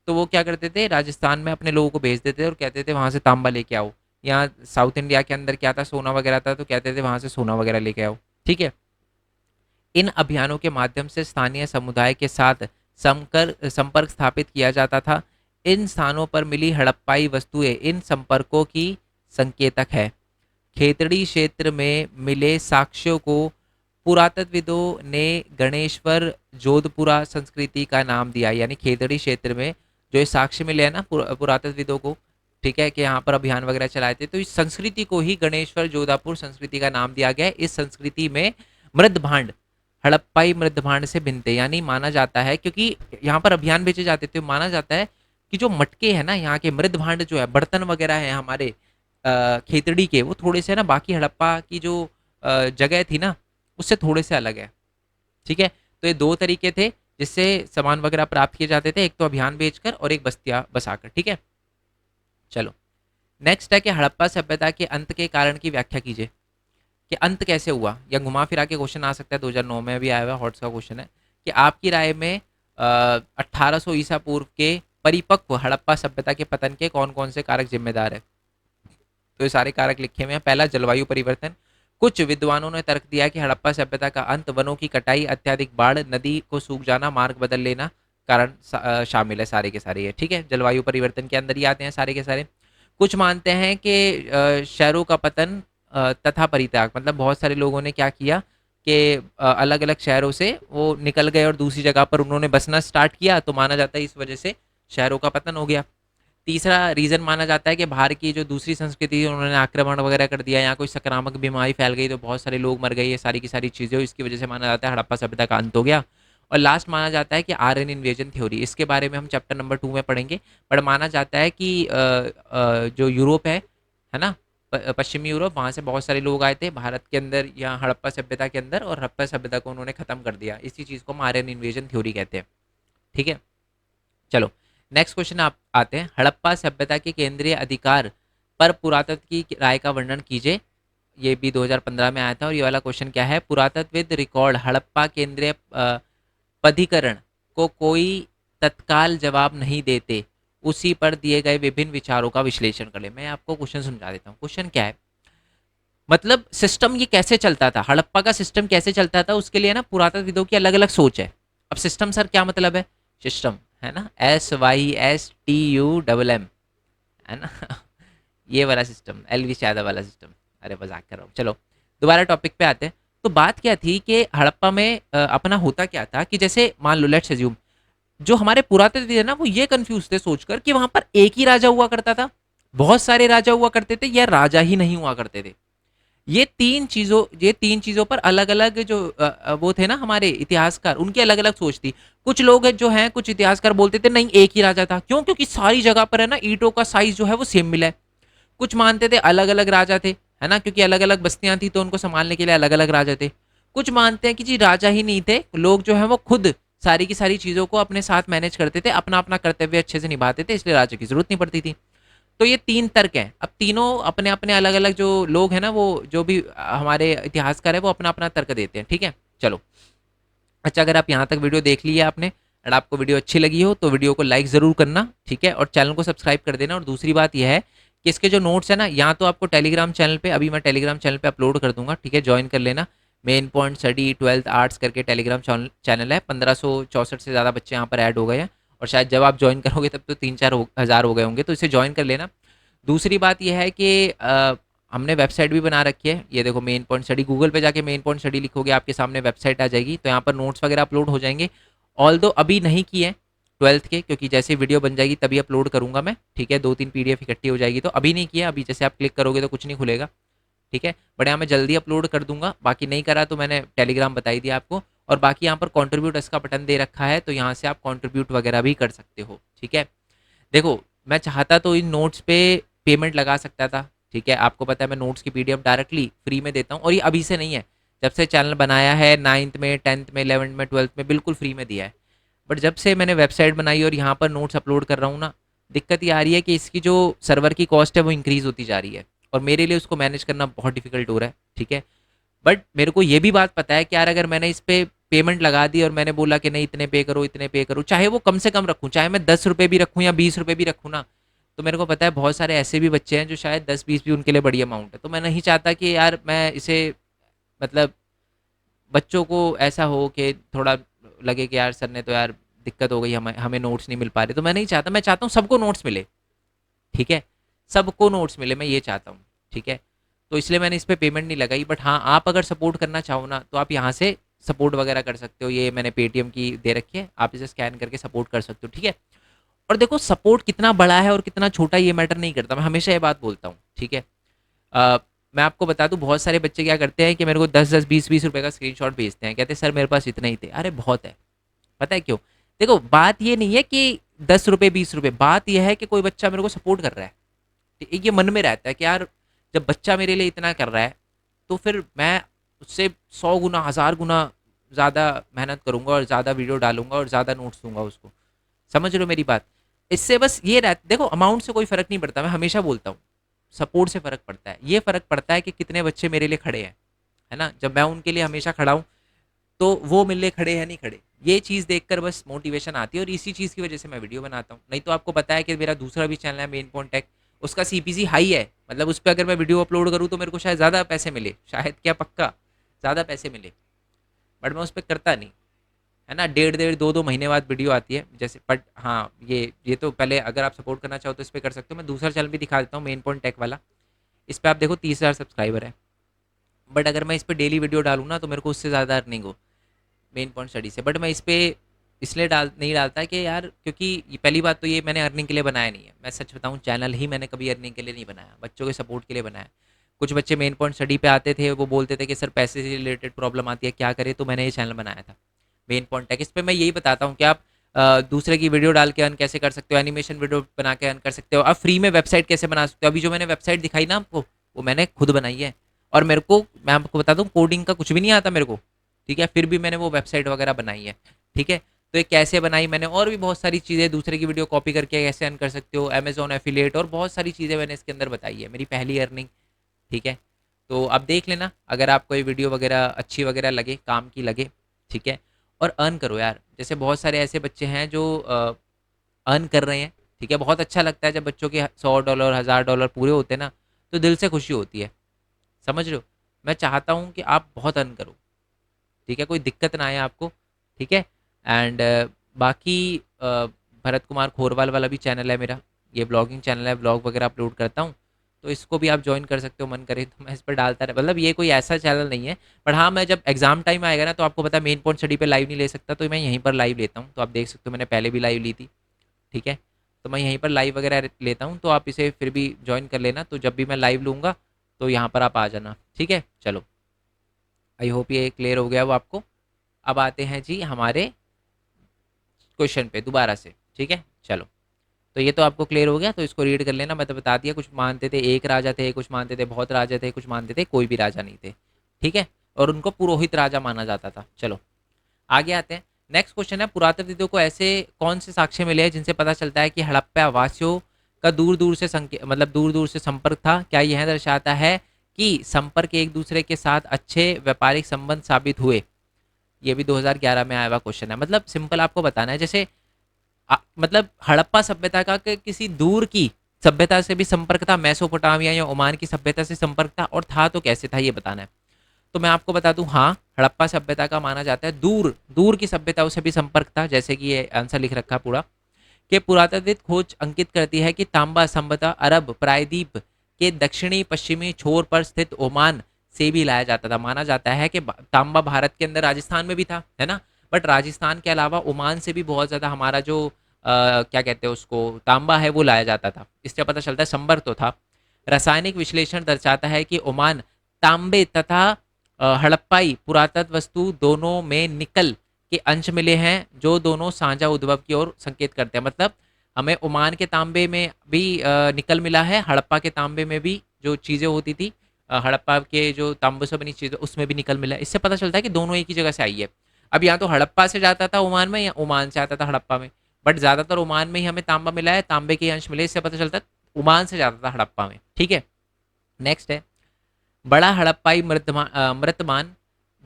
तो वो क्या करते थे, राजस्थान में अपने लोगों को भेज देते थे और कहते थे वहाँ से तांबा लेके आओ। यहाँ साउथ इंडिया के अंदर क्या था, सोना वगैरह था, तो कहते थे वहाँ से सोना वगैरह लेके आओ। ठीक है, इन अभियानों के माध्यम से स्थानीय समुदाय के साथ संपर्क स्थापित किया जाता था। इन स्थानों पर मिली हड़प्पाई वस्तुएं इन संपर्कों की संकेतक है। खेतड़ी क्षेत्र में मिले साक्ष्यों को पुरातत्वविदों ने गणेश्वर जोधपुरा संस्कृति का नाम दिया। यानी खेतड़ी क्षेत्र में जो ये साक्ष्य मिले हैं ना पुरातत्वविदों को, ठीक है, कि यहाँ पर अभियान वगैरह चलाए थे, तो इस संस्कृति को ही गणेश्वर जोधापुर संस्कृति का नाम दिया गया है। इस संस्कृति में मृद भांड हड़प्पाई मृद भांड से भिन्न थे। यानी माना जाता है, क्योंकि यहाँ पर अभियान भेजे जाते थे, माना जाता है कि जो मटके हैं ना यहाँ के, मृद भांड जो है, बर्तन वगैरह है हमारे खेतड़ी के, वो थोड़े से ना बाकी हड़प्पा की जो जगह थी ना उससे थोड़े से अलग है। ठीक है, तो ये दो तरीके थे जिससे सामान वगैरह प्राप्त किए जाते थे, एक तो अभियान भेजकर और एक बस्तियां बसाकर। ठीक है, चलो नेक्स्ट है कि हड़प्पा सभ्यता के अंत के कारण की व्याख्या कीजिए। कि अंत कैसे हुआ, या घुमा फिरा के क्वेश्चन आ सकता है, 2009 में भी आया हुआ हॉट्स का क्वेश्चन है कि आपकी राय में 1800 ईसा पूर्व के परिपक्व हड़प्पा सभ्यता के पतन के कौन कौन से कारक जिम्मेदार है। तो ये सारे कारक लिखे हुए हैं। पहला, जलवायु परिवर्तन। कुछ विद्वानों ने तर्क दिया कि हड़प्पा सभ्यता का अंत वनों की कटाई, अत्यधिक बाढ़, नदी को सूख जाना, मार्ग बदल लेना कारण शामिल है सारे के सारे। ये ठीक है, जलवायु परिवर्तन के अंदर ही आते हैं सारे के सारे। कुछ मानते हैं कि शहरों का पतन तथा परित्याग, मतलब बहुत सारे लोगों ने क्या किया कि अलग अलग शहरों से वो निकल गए और दूसरी जगह पर उन्होंने बसना स्टार्ट किया, तो माना जाता है इस वजह से शहरों का पतन हो गया। तीसरा रीज़न माना जाता है कि बाहर की जो दूसरी संस्कृति है उन्होंने आक्रमण वगैरह कर दिया, या कोई संक्रामक बीमारी फैल गई तो बहुत सारे लोग मर गए, ये सारी की सारी चीज़ें, इसकी वजह से माना जाता है हड़प्पा सभ्यता का अंत हो गया। और लास्ट माना जाता है कि आर्यन इन्वेजन थ्योरी, इसके बारे में हम चैप्टर नंबर 2 में पढ़ेंगे। पर माना जाता है कि जो यूरोप है ना, पश्चिमी यूरोप, वहाँ से बहुत सारे लोग आए थे भारत के अंदर या हड़प्पा सभ्यता के अंदर, और हड़प्पा सभ्यता को उन्होंने खत्म कर दिया। इसी चीज़ को हम आर्यन इन्वेजन थ्योरी कहते हैं। ठीक है, चलो नेक्स्ट क्वेश्चन आप आते हैं। हड़प्पा सभ्यता के केंद्रीय अधिकार पर पुरातत्व की राय का वर्णन कीजिए। ये भी 2015 में आया था। और ये वाला क्वेश्चन क्या है, पुरातत्वविद रिकॉर्ड हड़प्पा केंद्रीय पधिकरण को कोई तत्काल जवाब नहीं देते, उसी पर दिए गए विभिन्न विचारों का विश्लेषण कर ले। मैं आपको क्वेश्चन समझा देता हूँ। क्वेश्चन क्या है, मतलब सिस्टम ये कैसे चलता था, हड़प्पा का सिस्टम कैसे चलता था, उसके लिए ना पुरातत्वविदों की अलग अलग सोच है। अब सिस्टम सर क्या मतलब है, सिस्टम है ना, SYSTUMM, है ना ये वाला सिस्टम, एलवी यादव वाला सिस्टम। अरे मजाक कर रहा हूँ। चलो दोबारा टॉपिक पे आते हैं। तो बात क्या थी कि हड़प्पा में अपना होता क्या था कि जैसे मान लो, लेट्स अज्यूम, जो हमारे पुरातत्वविद है ना वो ये कंफ्यूज थे सोचकर कि वहां पर एक ही राजा हुआ करता था, बहुत सारे राजा हुआ करते थे, या राजा ही नहीं हुआ करते थे, ये तीन चीज़ों पर अलग-अलग जो वो थे ना हमारे इतिहासकार, उनकी अलग-अलग सोच थी। कुछ लोग हैं जो हैं, कुछ इतिहासकार बोलते थे नहीं एक ही राजा था। क्यों? क्योंकि सारी जगह पर है ना ईंटों का साइज़ जो है वो सेम मिला है। कुछ मानते थे अलग-अलग राजा थे, है ना? क्योंकि अलग-अलग बस्तियाँ थी तो उनको सँभालने के लिए अलग-अलग राजा थे। कुछ मानते हैं कि जी राजा ही नहीं थे, लोग जो हैं वो खुद सारी की सारी चीज़ों को अपने साथ मैनेज करते थे, अपना-अपना कर्तव्य अच्छे से निभाते थे, इसलिए राजा की ज़रूरत नहीं पड़ती थी। तो ये 3 तर्क हैं। अब तीनों अपने-अपने अलग-अलग जो लोग हैं ना, वो जो भी हमारे इतिहासकार हैं, वो अपना-अपना तर्क देते हैं, ठीक है? चलो, अच्छा अगर आप यहाँ तक वीडियो देख ली है आपने और आपको वीडियो अच्छी लगी हो, तो वीडियो को लाइक ज़रूर करना, ठीक है? और चैनल को सब्सक्राइब कर देना और दूसरी बात ये है कि इसके जो नोट्स हैं ना, या तो आपको टेलीग्राम चैनल पे अभी मैं टेलीग्राम चैनल पे अपलोड कर दूँगा, ठीक है? जॉइन कर लेना। Main point study 12th arts करके टेलीग्राम चैनल है, 1564 से ज़्यादा बच्चे यहाँ पर ऐड हो गए हैं और शायद जब आप जॉइन करोगे तब तो 3-4 हज़ार हो गए होंगे, तो इसे जॉइन कर लेना। दूसरी बात ये है कि हमने वेबसाइट भी बना रखी है। ये देखो मेन पॉइंट स्टडी, गूगल पे जाके मेन पॉइंट स्टडी लिखोगे आपके सामने वेबसाइट आ जाएगी। तो यहाँ पर नोट्स वगैरह अपलोड हो जाएंगे। ऑल्दो अभी नहीं किए 12th के, क्योंकि जैसे वीडियो बन जाएगी तभी अपलोड करूँगा मैं, ठीक है? 2-3 पीडीएफ इकट्ठी हो जाएगी, तो अभी नहीं किया। अभी जैसे आप क्लिक करोगे तो कुछ नहीं खुलेगा, ठीक है? बट यहाँ मैं जल्दी अपलोड कर दूंगा। बाकी नहीं करा तो मैंने टेलीग्राम बता ही दिया आपको। और बाकी यहाँ पर कॉन्ट्रीब्यूट का बटन दे रखा है, तो यहाँ से आप कॉन्ट्रीब्यूट वगैरह भी कर सकते हो, ठीक है? देखो, मैं चाहता तो इन नोट्स पे पेमेंट लगा सकता था, ठीक है? आपको पता है मैं नोट्स की पीडीएफ डायरेक्टली फ्री में देता हूँ और ये अभी से नहीं है। जब से चैनल बनाया है 9th में, 10th में, 11th में, 12th में बिल्कुल फ्री में दिया है। बट जब से मैंने वेबसाइट बनाई और यहाँ पर नोट्स अपलोड कर रहा हूँ ना, दिक्कत ये आ रही है कि इसकी जो सर्वर की कॉस्ट है वो इंक्रीज़ होती जा रही है और मेरे लिए उसको मैनेज करना बहुत डिफिकल्ट हो रहा है, ठीक है? बट मेरे को ये भी बात पता है कि यार अगर मैंने इस पे पेमेंट लगा दी और मैंने बोला कि नहीं इतने पे करो, इतने पे करो, चाहे वो कम से कम रखूँ, चाहे मैं 10 रुपये भी रखूँ या 20 रुपये भी रखूँ ना, तो मेरे को पता है बहुत सारे ऐसे भी बच्चे हैं जो शायद 10-20 भी उनके लिए बड़ी अमाउंट है। तो मैं नहीं चाहता कि यार मैं इसे, मतलब बच्चों को ऐसा हो कि थोड़ा लगे कि यार सर ने तो यार दिक्कत हो गई, हमें हमें नोट्स नहीं मिल पा रहे। तो मैं नहीं चाहता, मैं चाहता हूँ सबको नोट्स मिले, ठीक है? सबको नोट्स मिले, मैं ये चाहता हूँ, ठीक है? तो इसलिए मैंने इस पे पेमेंट नहीं लगाई। बट हाँ, आप अगर सपोर्ट करना चाहो ना, तो आप यहाँ से सपोर्ट वगैरह कर सकते हो। ये मैंने पेटीएम की दे रखी है, आप इसे स्कैन करके सपोर्ट कर सकते हो, ठीक है? और देखो, सपोर्ट कितना बड़ा है और कितना छोटा ये मैटर नहीं करता, मैं हमेशा ये बात बोलता हूँ, ठीक है? अ, मैं आपको बता दूँ, बहुत सारे बच्चे क्या करते हैं कि मेरे को 10-10, 20-20 रुपए का स्क्रीनशॉट भेजते हैं, कहते हैं सर मेरे पास इतने ही थे। अरे बहुत है, पता है क्यों? देखो, बात ये नहीं है कि 10 रुपए 20 रुपए, बात यह है कि कोई बच्चा मेरे को सपोर्ट कर रहा है। एक ये मन में रहता है कि यार जब बच्चा मेरे लिए इतना कर रहा है, तो फिर मैं उससे 100 गुना 1000 गुना ज़्यादा मेहनत करूंगा और ज़्यादा वीडियो डालूंगा और ज़्यादा नोट्स दूंगा उसको। समझ रहे हो मेरी बात? इससे बस ये रहता, देखो अमाउंट से कोई फ़र्क नहीं पड़ता, मैं हमेशा बोलता हूँ। सपोर्ट से फ़र्क पड़ता है, ये फ़र्क पड़ता है कि कितने बच्चे मेरे लिए खड़े हैं, है ना? जब मैं उनके लिए हमेशा खड़ा हूँ, तो वो मेरे लिए खड़े हैं नहीं खड़े, ये चीज़ देखकर बस मोटिवेशन आती है और इसी चीज़ की वजह से मैं वीडियो बनाता हूँ। नहीं तो आपको पता है कि मेरा दूसरा भी चैनल है मेन पॉइंट टेक, उसका सीपीसी हाई है, मतलब उस पर अगर मैं वीडियो अपलोड करूँ तो मेरे को शायद ज़्यादा पैसे मिले, शायद क्या पक्का ज़्यादा पैसे मिले। बट मैं उस पर करता नहीं, है ना? 1.5 1.5 2 2 महीने बाद वीडियो आती है जैसे। बट हाँ, ये तो पहले अगर आप सपोर्ट करना चाहो तो इस पर कर सकते हो। मैं दूसरा चैनल भी दिखा देता हूँ, मेन पॉइंट टेक वाला। इस पर आप देखो 30,000 सब्सक्राइबर है। बट अगर मैं इस पर डेली वीडियो डालूँ ना, तो मेरे को उससे ज़्यादा अर्निंग हो मेन पॉइंट स्टडी से। बट मैं इस पे इसलिए नहीं डालता कि यार, क्योंकि ये पहली बात तो ये मैंने अर्निंग के लिए बनाया नहीं है। मैं सच बताऊं, चैनल ही मैंने कभी अर्निंग के लिए नहीं बनाया, बच्चों के सपोर्ट के लिए बनाया। कुछ बच्चे मेन पॉइंट स्टडी पे आते थे, वो बोलते थे कि सर पैसे से रिलेटेड प्रॉब्लम आती है, क्या करें? तो मैंने ये चैनल बनाया था मेन पॉइंट टेक। इस पर मैं यही बताता हूँ कि आप दूसरे की वीडियो डाल के अर्न कैसे कर सकते हो, एनिमेशन वीडियो बना के अर्न कर सकते हो, आप फ्री में वेबसाइट कैसे बना सकते हो। अभी जो मैंने वेबसाइट दिखाई ना आपको, वो मैंने खुद बनाई है। और मेरे को, मैं आपको बताता हूँ, कोडिंग का कुछ भी नहीं आता मेरे को, ठीक है? फिर भी मैंने वो वेबसाइट वगैरह बनाई है, ठीक है? तो ये कैसे बनाई मैंने, और भी बहुत सारी चीज़ें, दूसरे की वीडियो कॉपी करके कैसे अर्न कर सकते हो, अमेजॉन एफिलिएट, और बहुत सारी चीज़ें मैंने इसके अंदर बताई है, मेरी पहली अर्निंग, ठीक है? तो आप देख लेना, अगर आपको ये वीडियो वगैरह अच्छी वगैरह लगे, काम की लगे, ठीक है? और अर्न करो यार। जैसे बहुत सारे ऐसे बच्चे हैं जो अर्न कर रहे हैं, ठीक है? बहुत अच्छा लगता है जब बच्चों के $100 $1000 पूरे होते हैं ना, तो दिल से खुशी होती है। समझ रहे हो? मैं चाहता हूँ कि आप बहुत अर्न करो, ठीक है? कोई दिक्कत ना आए आपको, ठीक है? एंड बाकी भरत कुमार खोरवाल वाला भी चैनल है मेरा, ये ब्लॉगिंग चैनल है, ब्लॉग वगैरह अपलोड करता हूँ। तो इसको भी आप ज्वाइन कर सकते हो, मन करे तो। मैं इस पर डालता रह, मतलब ये कोई ऐसा चैनल नहीं है। पर हाँ, मैं जब एग्जाम टाइम आएगा ना, तो आपको पता है मेन पॉइंट स्टडी पे लाइव नहीं ले सकता, तो मैं यहीं पर लाइव लेता हूँ। तो आप देख सकते हो, मैंने पहले भी लाइव ली थी, ठीक है? तो मैं यहीं पर लाइव वगैरह लेता हूँ, तो आप इसे फिर भी ज्वाइन कर लेना। तो जब भी मैं लाइव लूँगा, तो यहाँ पर आप आ जाना, ठीक है। चलो, आई होप ये क्लियर हो गया वो आपको। अब आते हैं जी हमारे क्वेश्चन पे दोबारा से, ठीक है। चलो, तो ये तो आपको क्लियर हो गया, तो इसको रीड कर लेना। मैं तो बता दिया, कुछ मानते थे एक राजा थे, कुछ मानते थे बहुत राजा थे, कुछ मानते थे कोई भी राजा नहीं थे, ठीक है। और उनको पुरोहित राजा माना जाता था। चलो आगे आते हैं। नेक्स्ट क्वेश्चन है, पुरातत्वविदों को ऐसे कौन से साक्ष्य मिले हैं जिनसे पता चलता है कि हड़प्पा वासियों का दूर दूर से मतलब दूर दूर से संपर्क था? क्या यह दर्शाता है कि संपर्क एक दूसरे के साथ अच्छे व्यापारिक संबंध साबित हुए? ये भी 2011 में आया हुआ क्वेश्चन है। मतलब सिंपल आपको बताना है, जैसे मतलब हड़प्पा सभ्यता का किसी दूर की सभ्यता से भी संपर्क था, मेसोपोटामिया या ओमान की सभ्यता से संपर्क था, और था तो कैसे था ये बताना है। तो मैं आपको बता दूं, हाँ, हड़प्पा सभ्यता का माना जाता है दूर दूर की सभ्यताओं से भी संपर्क था, जैसे कि ये आंसर लिख रखा पूरा कि पुरातात्विक खोज अंकित करती है कि तांबा संभवतः अरब प्रायद्वीप के दक्षिणी पश्चिमी छोर पर स्थित ओमान से भी लाया जाता था। माना जाता है कि तांबा भारत के अंदर राजस्थान में भी था, है ना, बट राजस्थान के अलावा ओमान से भी बहुत ज़्यादा हमारा जो क्या कहते हैं उसको, तांबा है वो लाया जाता था। इससे पता चलता है संपर्क तो था। रासायनिक विश्लेषण दर्शाता है कि ओमान तांबे तथा हड़प्पाई पुरातत्व वस्तु दोनों में निकल के अंश मिले हैं, जो दोनों साझा उद्भव की ओर संकेत करते हैं। मतलब हमें ओमान के तांबे में भी निकल मिला है, हड़प्पा के तांबे में भी जो चीज़ें होती थी, हड़प्पा के जो तांबे से बनी चीज़ें उसमें भी निकल मिला है। इससे पता चलता है कि दोनों एक ही जगह से आई है। अब यहाँ तो हड़प्पा से जाता था ओमान में, या ओमान से आता था हड़प्पा में, बट ज़्यादातर ओमान में ही हमें तांबा मिला है, तांबे के अंश मिले। इससे पता चलता है ओमान से जाता था हड़प्पा में, ठीक है। नेक्स्ट है, बड़ा हड़प्पाई मृतमान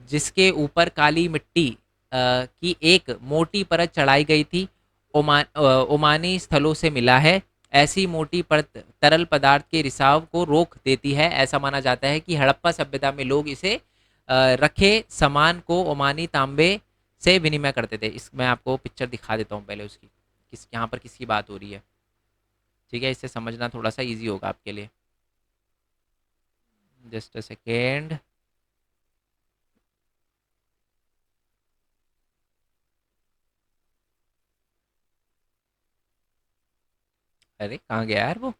जिसके ऊपर काली मिट्टी की एक मोटी परत चढ़ाई गई थी, ओमानी स्थलों से मिला है। ऐसी मोटी परत तरल पदार्थ के रिसाव को रोक देती है। ऐसा माना जाता है कि हड़प्पा सभ्यता में लोग इसे रखे सामान को ओमानी तांबे से विनिमय करते थे। इस मैं आपको पिक्चर दिखा देता हूँ पहले उसकी, यहाँ पर किसकी बात हो रही है, ठीक है। इससे समझना थोड़ा सा ईजी होगा आपके लिए। Just a second. अरे कहाँ गया यार वो,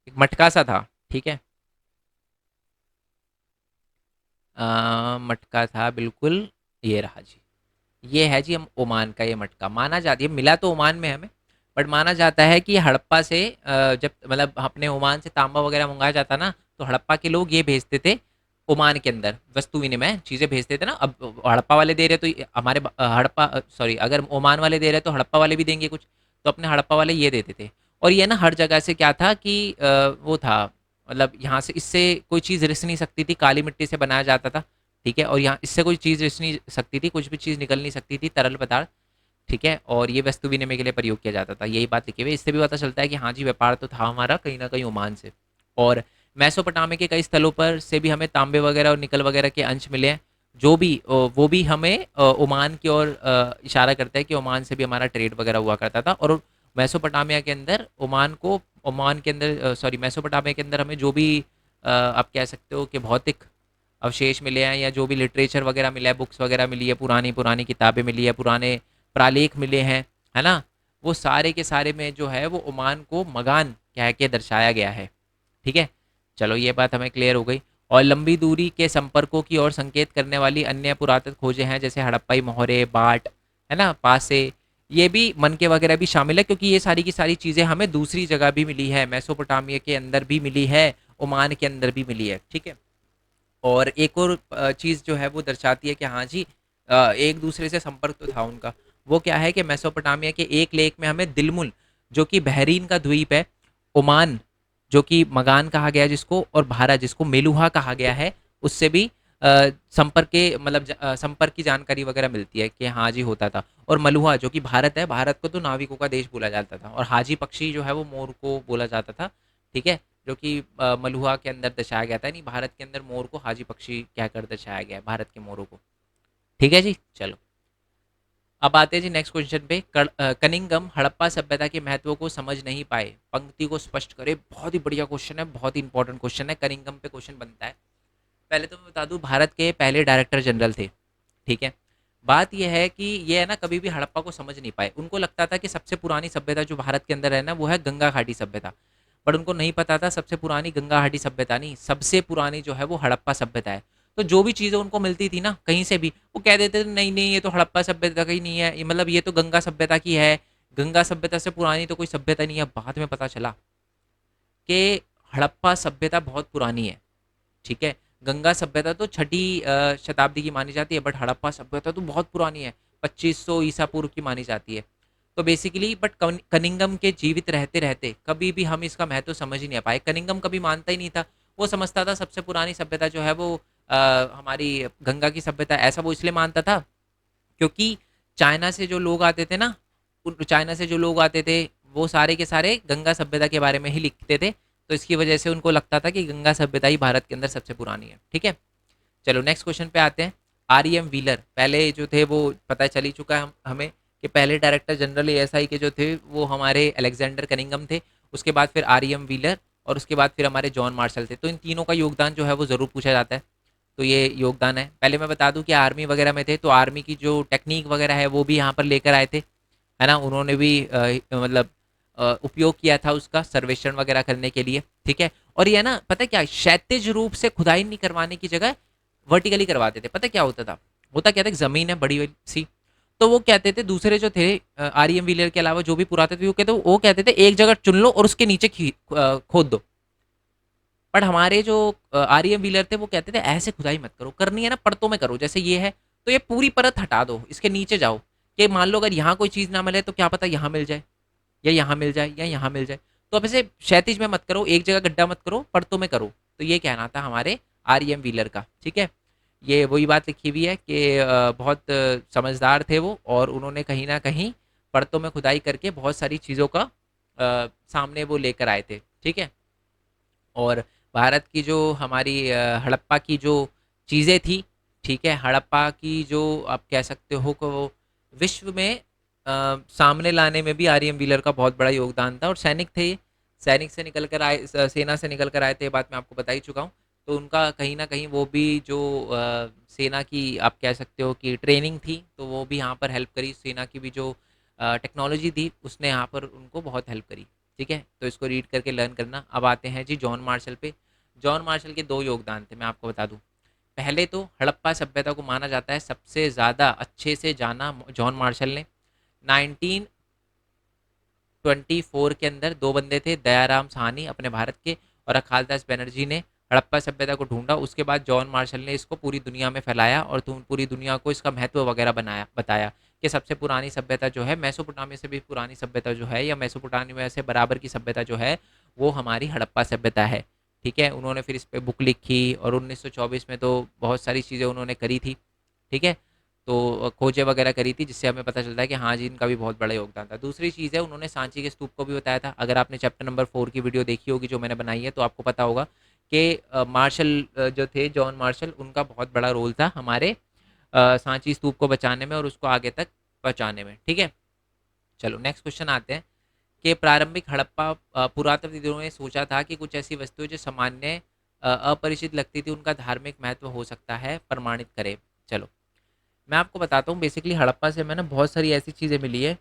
एक मटका सा था, ठीक है। मटका था बिल्कुल, ये रहा जी। ये है जी हम ओमान का ये मटका। माना जाता है, ये मिला तो ओमान में हमें, बट माना जाता है कि हड़प्पा से जब मतलब अपने ओमान से तांबा वगैरह मंगाया जाता ना, तो हड़प्पा के लोग ये भेजते थे ओमान के अंदर, वस्तु विनिमय चीज़ें भेजते थे ना। अब हड़प्पा वाले दे रहे तो हमारे हड़प्पा सॉरी, अगर ओमान वाले दे रहे तो हड़प्पा वाले भी देंगे कुछ, तो अपने हड़प्पा वाले ये देते थे। और ये ना हर जगह से क्या था कि वो था, मतलब यहाँ से इससे कोई चीज़ रिस नहीं सकती थी, काली मिट्टी से बनाया जाता था, ठीक है। और यहाँ इससे कोई चीज़ रिस नहीं सकती थी, कुछ भी चीज़ निकल नहीं सकती थी, तरल पदार्थ, ठीक है। और ये वस्तु विनिमय के लिए प्रयोग किया जाता था, यही बात लिखी हुई है। इससे भी पता चलता है कि हाँ जी, व्यापार तो था हमारा कहीं ना कहीं ओमान से। और मैसोपोटामिया के कई स्थलों पर से भी हमें तांबे वगैरह और निकल वगैरह के अंश मिले हैं, जो भी वो भी हमें ओमान की ओर इशारा करता है कि ओमान से भी हमारा ट्रेड वगैरह हुआ करता था। और मैसोपोटामिया के अंदर ओमान के अंदर सॉरी मैसोपोटामिया के अंदर हमें जो भी आप कह सकते हो कि भौतिक अवशेष मिले हैं, या जो भी लिटरेचर वगैरह मिला है, बुक्स वगैरह मिली है, पुरानी पुरानी किताबें मिली है, पुराने प्रालेख मिले हैं, है ना, वो सारे के सारे में जो है वो ओमान को मगान कह के दर्शाया गया है, ठीक है। चलो ये बात हमें क्लियर हो गई। और लंबी दूरी के संपर्कों की ओर संकेत करने वाली अन्य पुरातत्व खोजें हैं, जैसे हड़प्पाई मोहरे, बाट, है ना, पासे, ये भी मनके वगैरह भी शामिल है, क्योंकि ये सारी की सारी चीज़ें हमें दूसरी जगह भी मिली है, मेसोपोटामिया के अंदर भी मिली है, ओमान के अंदर भी मिली है, ठीक है। और एक और चीज़ जो है वो दर्शाती है कि हाँ जी, एक दूसरे से संपर्क तो था उनका। वो क्या है कि मेसोपोटामिया के एक लेख में हमें दिलमुल, जो कि बहरीन का द्वीप है, ओमान जो कि मगान कहा गया जिसको, और भारत जिसको मेलुहा कहा गया है, उससे भी संपर्क के मतलब संपर्क की जानकारी वगैरह मिलती है कि हाँ जी होता था। और मलुहा जो कि भारत है, भारत को तो नाविकों का देश बोला जाता था। और हाजी पक्षी जो है वो मोर को बोला जाता था, ठीक है, जो कि मलुहा के अंदर दर्शाया गया था। नहीं, भारत के अंदर मोर को हाजी पक्षी कहकर दर्शाया गया है, भारत के मोरों को, ठीक है जी। चलो अब आते हैं जी नेक्स्ट क्वेश्चन पे। कनिंगम हड़प्पा सभ्यता के महत्व को समझ नहीं पाए, पंक्ति को स्पष्ट करे। बहुत ही बढ़िया क्वेश्चन है, बहुत ही इंपॉर्टेंट क्वेश्चन है, कनिंगम पे क्वेश्चन बनता है। पहले तो मैं बता दूं, भारत के पहले डायरेक्टर जनरल थे, ठीक है। बात यह है कि ये है ना, कभी भी हड़प्पा को समझ नहीं पाए। उनको लगता था कि सबसे पुरानी सभ्यता जो भारत के अंदर है ना, वो है गंगा घाटी सभ्यता। बट उनको नहीं पता था सबसे पुरानी गंगा हाटी सभ्यता नहीं, सबसे पुरानी जो है वो हड़प्पा सभ्यता है। तो जो भी चीज़ें उनको मिलती थी ना कहीं से भी, वो कह देते थे नहीं नहीं ये तो हड़प्पा सभ्यता की नहीं है, ये मतलब ये तो गंगा सभ्यता की है, गंगा सभ्यता से पुरानी तो कोई सभ्यता नहीं है। बाद में पता चला कि हड़प्पा सभ्यता बहुत पुरानी है, ठीक है। गंगा सभ्यता तो छठी शताब्दी की मानी जाती है, बट हड़प्पा सभ्यता तो बहुत पुरानी है, 2500 ईसा पूर्व की मानी जाती है। तो बेसिकली बट कनिंगम के जीवित रहते रहते कभी भी हम इसका महत्व समझ ही नहीं पाए। कनिंगम कभी मानता ही नहीं था, वो समझता था सबसे पुरानी सभ्यता जो है वो हमारी गंगा की सभ्यता। ऐसा वो इसलिए मानता था क्योंकि चाइना से जो लोग आते थे ना, चाइना से जो लोग आते थे वो सारे के सारे गंगा सभ्यता के बारे में ही लिखते थे। तो इसकी वजह से उनको लगता था कि गंगा सभ्यता ही भारत के अंदर सबसे पुरानी है, ठीक है। चलो नेक्स्ट क्वेश्चन पे आते हैं। आर ई एम व्हीलर पहले जो थे वो पता चल ही चुका है हमें कि पहले डायरेक्टर जनरल एएसआई के जो थे वो हमारे अलेक्जेंडर कनिंगम थे। उसके बाद फिर आर ई एम व्हीलर और उसके बाद फिर हमारे जॉन मार्शल थे। तो इन तीनों का योगदान जो है वो ज़रूर पूछा जाता है। तो ये योगदान है। पहले मैं बता दूं कि आर्मी वगैरह में थे, तो आर्मी की जो टेक्निक वगैरह है वो भी यहाँ पर लेकर आए थे, है ना। उन्होंने भी मतलब उपयोग किया था उसका सर्वेक्षण वगैरह करने के लिए, ठीक है। और ये ना पता है क्या, क्षैतिज रूप से खुदाई नहीं करवाने की जगह वर्टिकली करवाते थे। पता क्या होता था, होता क्या था, जमीन है बड़ी सी, तो वो कहते थे दूसरे जो थे आर ई एम व्हीलर के अलावा जो भी पुरातत्व वो कहते थे एक जगह चुन लो और उसके नीचे खोद दो। बट हमारे जो आर ई एम व्हीलर थे वो कहते थे ऐसे खुदाई मत करो, करनी है ना परतों में करो। जैसे ये है तो ये पूरी परत हटा दो, इसके नीचे जाओ कि मान लो अगर यहाँ कोई चीज़ ना मिले तो क्या पता यहाँ मिल जाए या यहाँ मिल जाए या यहाँ मिल जाए। तो अब इसे क्षैतिज में मत करो, एक जगह गड्ढा मत करो, परतों में करो। तो ये कहना था हमारे आर ई एम व्हीलर का, ठीक है। ये वही बात लिखी हुई है कि बहुत समझदार थे वो, और उन्होंने कहीं ना कहीं परतों में खुदाई करके बहुत सारी चीज़ों का सामने वो लेकर आए थे, ठीक है। और भारत की जो हमारी हड़प्पा की जो चीज़ें थी, ठीक है, हड़प्पा की जो आप कह सकते हो कि वो विश्व में सामने लाने में भी आर्यन व्हीलर का बहुत बड़ा योगदान था। और सैनिक थे ये, सैनिक से निकल कर आए, सेना से निकल कर आए थे, ये बात मैं आपको बता ही चुका हूँ। तो उनका कहीं ना कहीं वो भी जो सेना की आप कह सकते हो कि ट्रेनिंग थी, तो वो भी यहाँ पर हेल्प करी। सेना की भी जो टेक्नोलॉजी थी उसने यहाँ पर उनको बहुत हेल्प करी, ठीक है। तो इसको रीड करके लर्न करना। अब आते हैं जी जॉन मार्शल पे। जॉन मार्शल के दो योगदान थे, मैं आपको बता दूं। पहले तो हड़प्पा सभ्यता को माना जाता है सबसे ज़्यादा अच्छे से जाना जॉन मार्शल ने। 1924 के अंदर दो बंदे थे, दयाराम साहनी अपने भारत के और अखालदास बनर्जी ने हड़प्पा सभ्यता को ढूंढा। उसके बाद जॉन मार्शल ने इसको पूरी दुनिया में फैलाया और पूरी दुनिया को इसका महत्व वगैरह बताया कि सबसे पुरानी सभ्यता जो है, मेसोपोटामिया से भी पुरानी सभ्यता जो है, या मेसोपोटामिया से बराबर की सभ्यता जो है, वो हमारी हड़प्पा सभ्यता है, ठीक है। उन्होंने फिर इस पर बुक लिखी और 1924 में तो बहुत सारी चीज़ें उन्होंने करी थी, ठीक है। तो खोजें वगैरह करी थी, जिससे हमें पता चलता है कि हाँ जी इनका भी बहुत बड़ा योगदान था। दूसरी चीज़ है, उन्होंने सांची के स्तूप को भी बताया था। अगर आपने चैप्टर नंबर 4 की वीडियो देखी होगी जो मैंने बनाई है, तो आपको पता होगा कि मार्शल जो थे, जॉन मार्शल, उनका बहुत बड़ा रोल था हमारे सांची स्तूप को बचाने में और उसको आगे तक पहुँचाने में, ठीक है। चलो नेक्स्ट क्वेश्चन आते हैं कि प्रारंभिक हड़प्पा पुरातत्वविदों ने सोचा था कि कुछ ऐसी वस्तुएं जो सामान्य अपरिचित लगती थी उनका धार्मिक महत्व हो सकता है, प्रमाणित करें। चलो मैं आपको बताता हूँ। बेसिकली हड़प्पा से हमें ना बहुत सारी ऐसी चीज़ें मिली है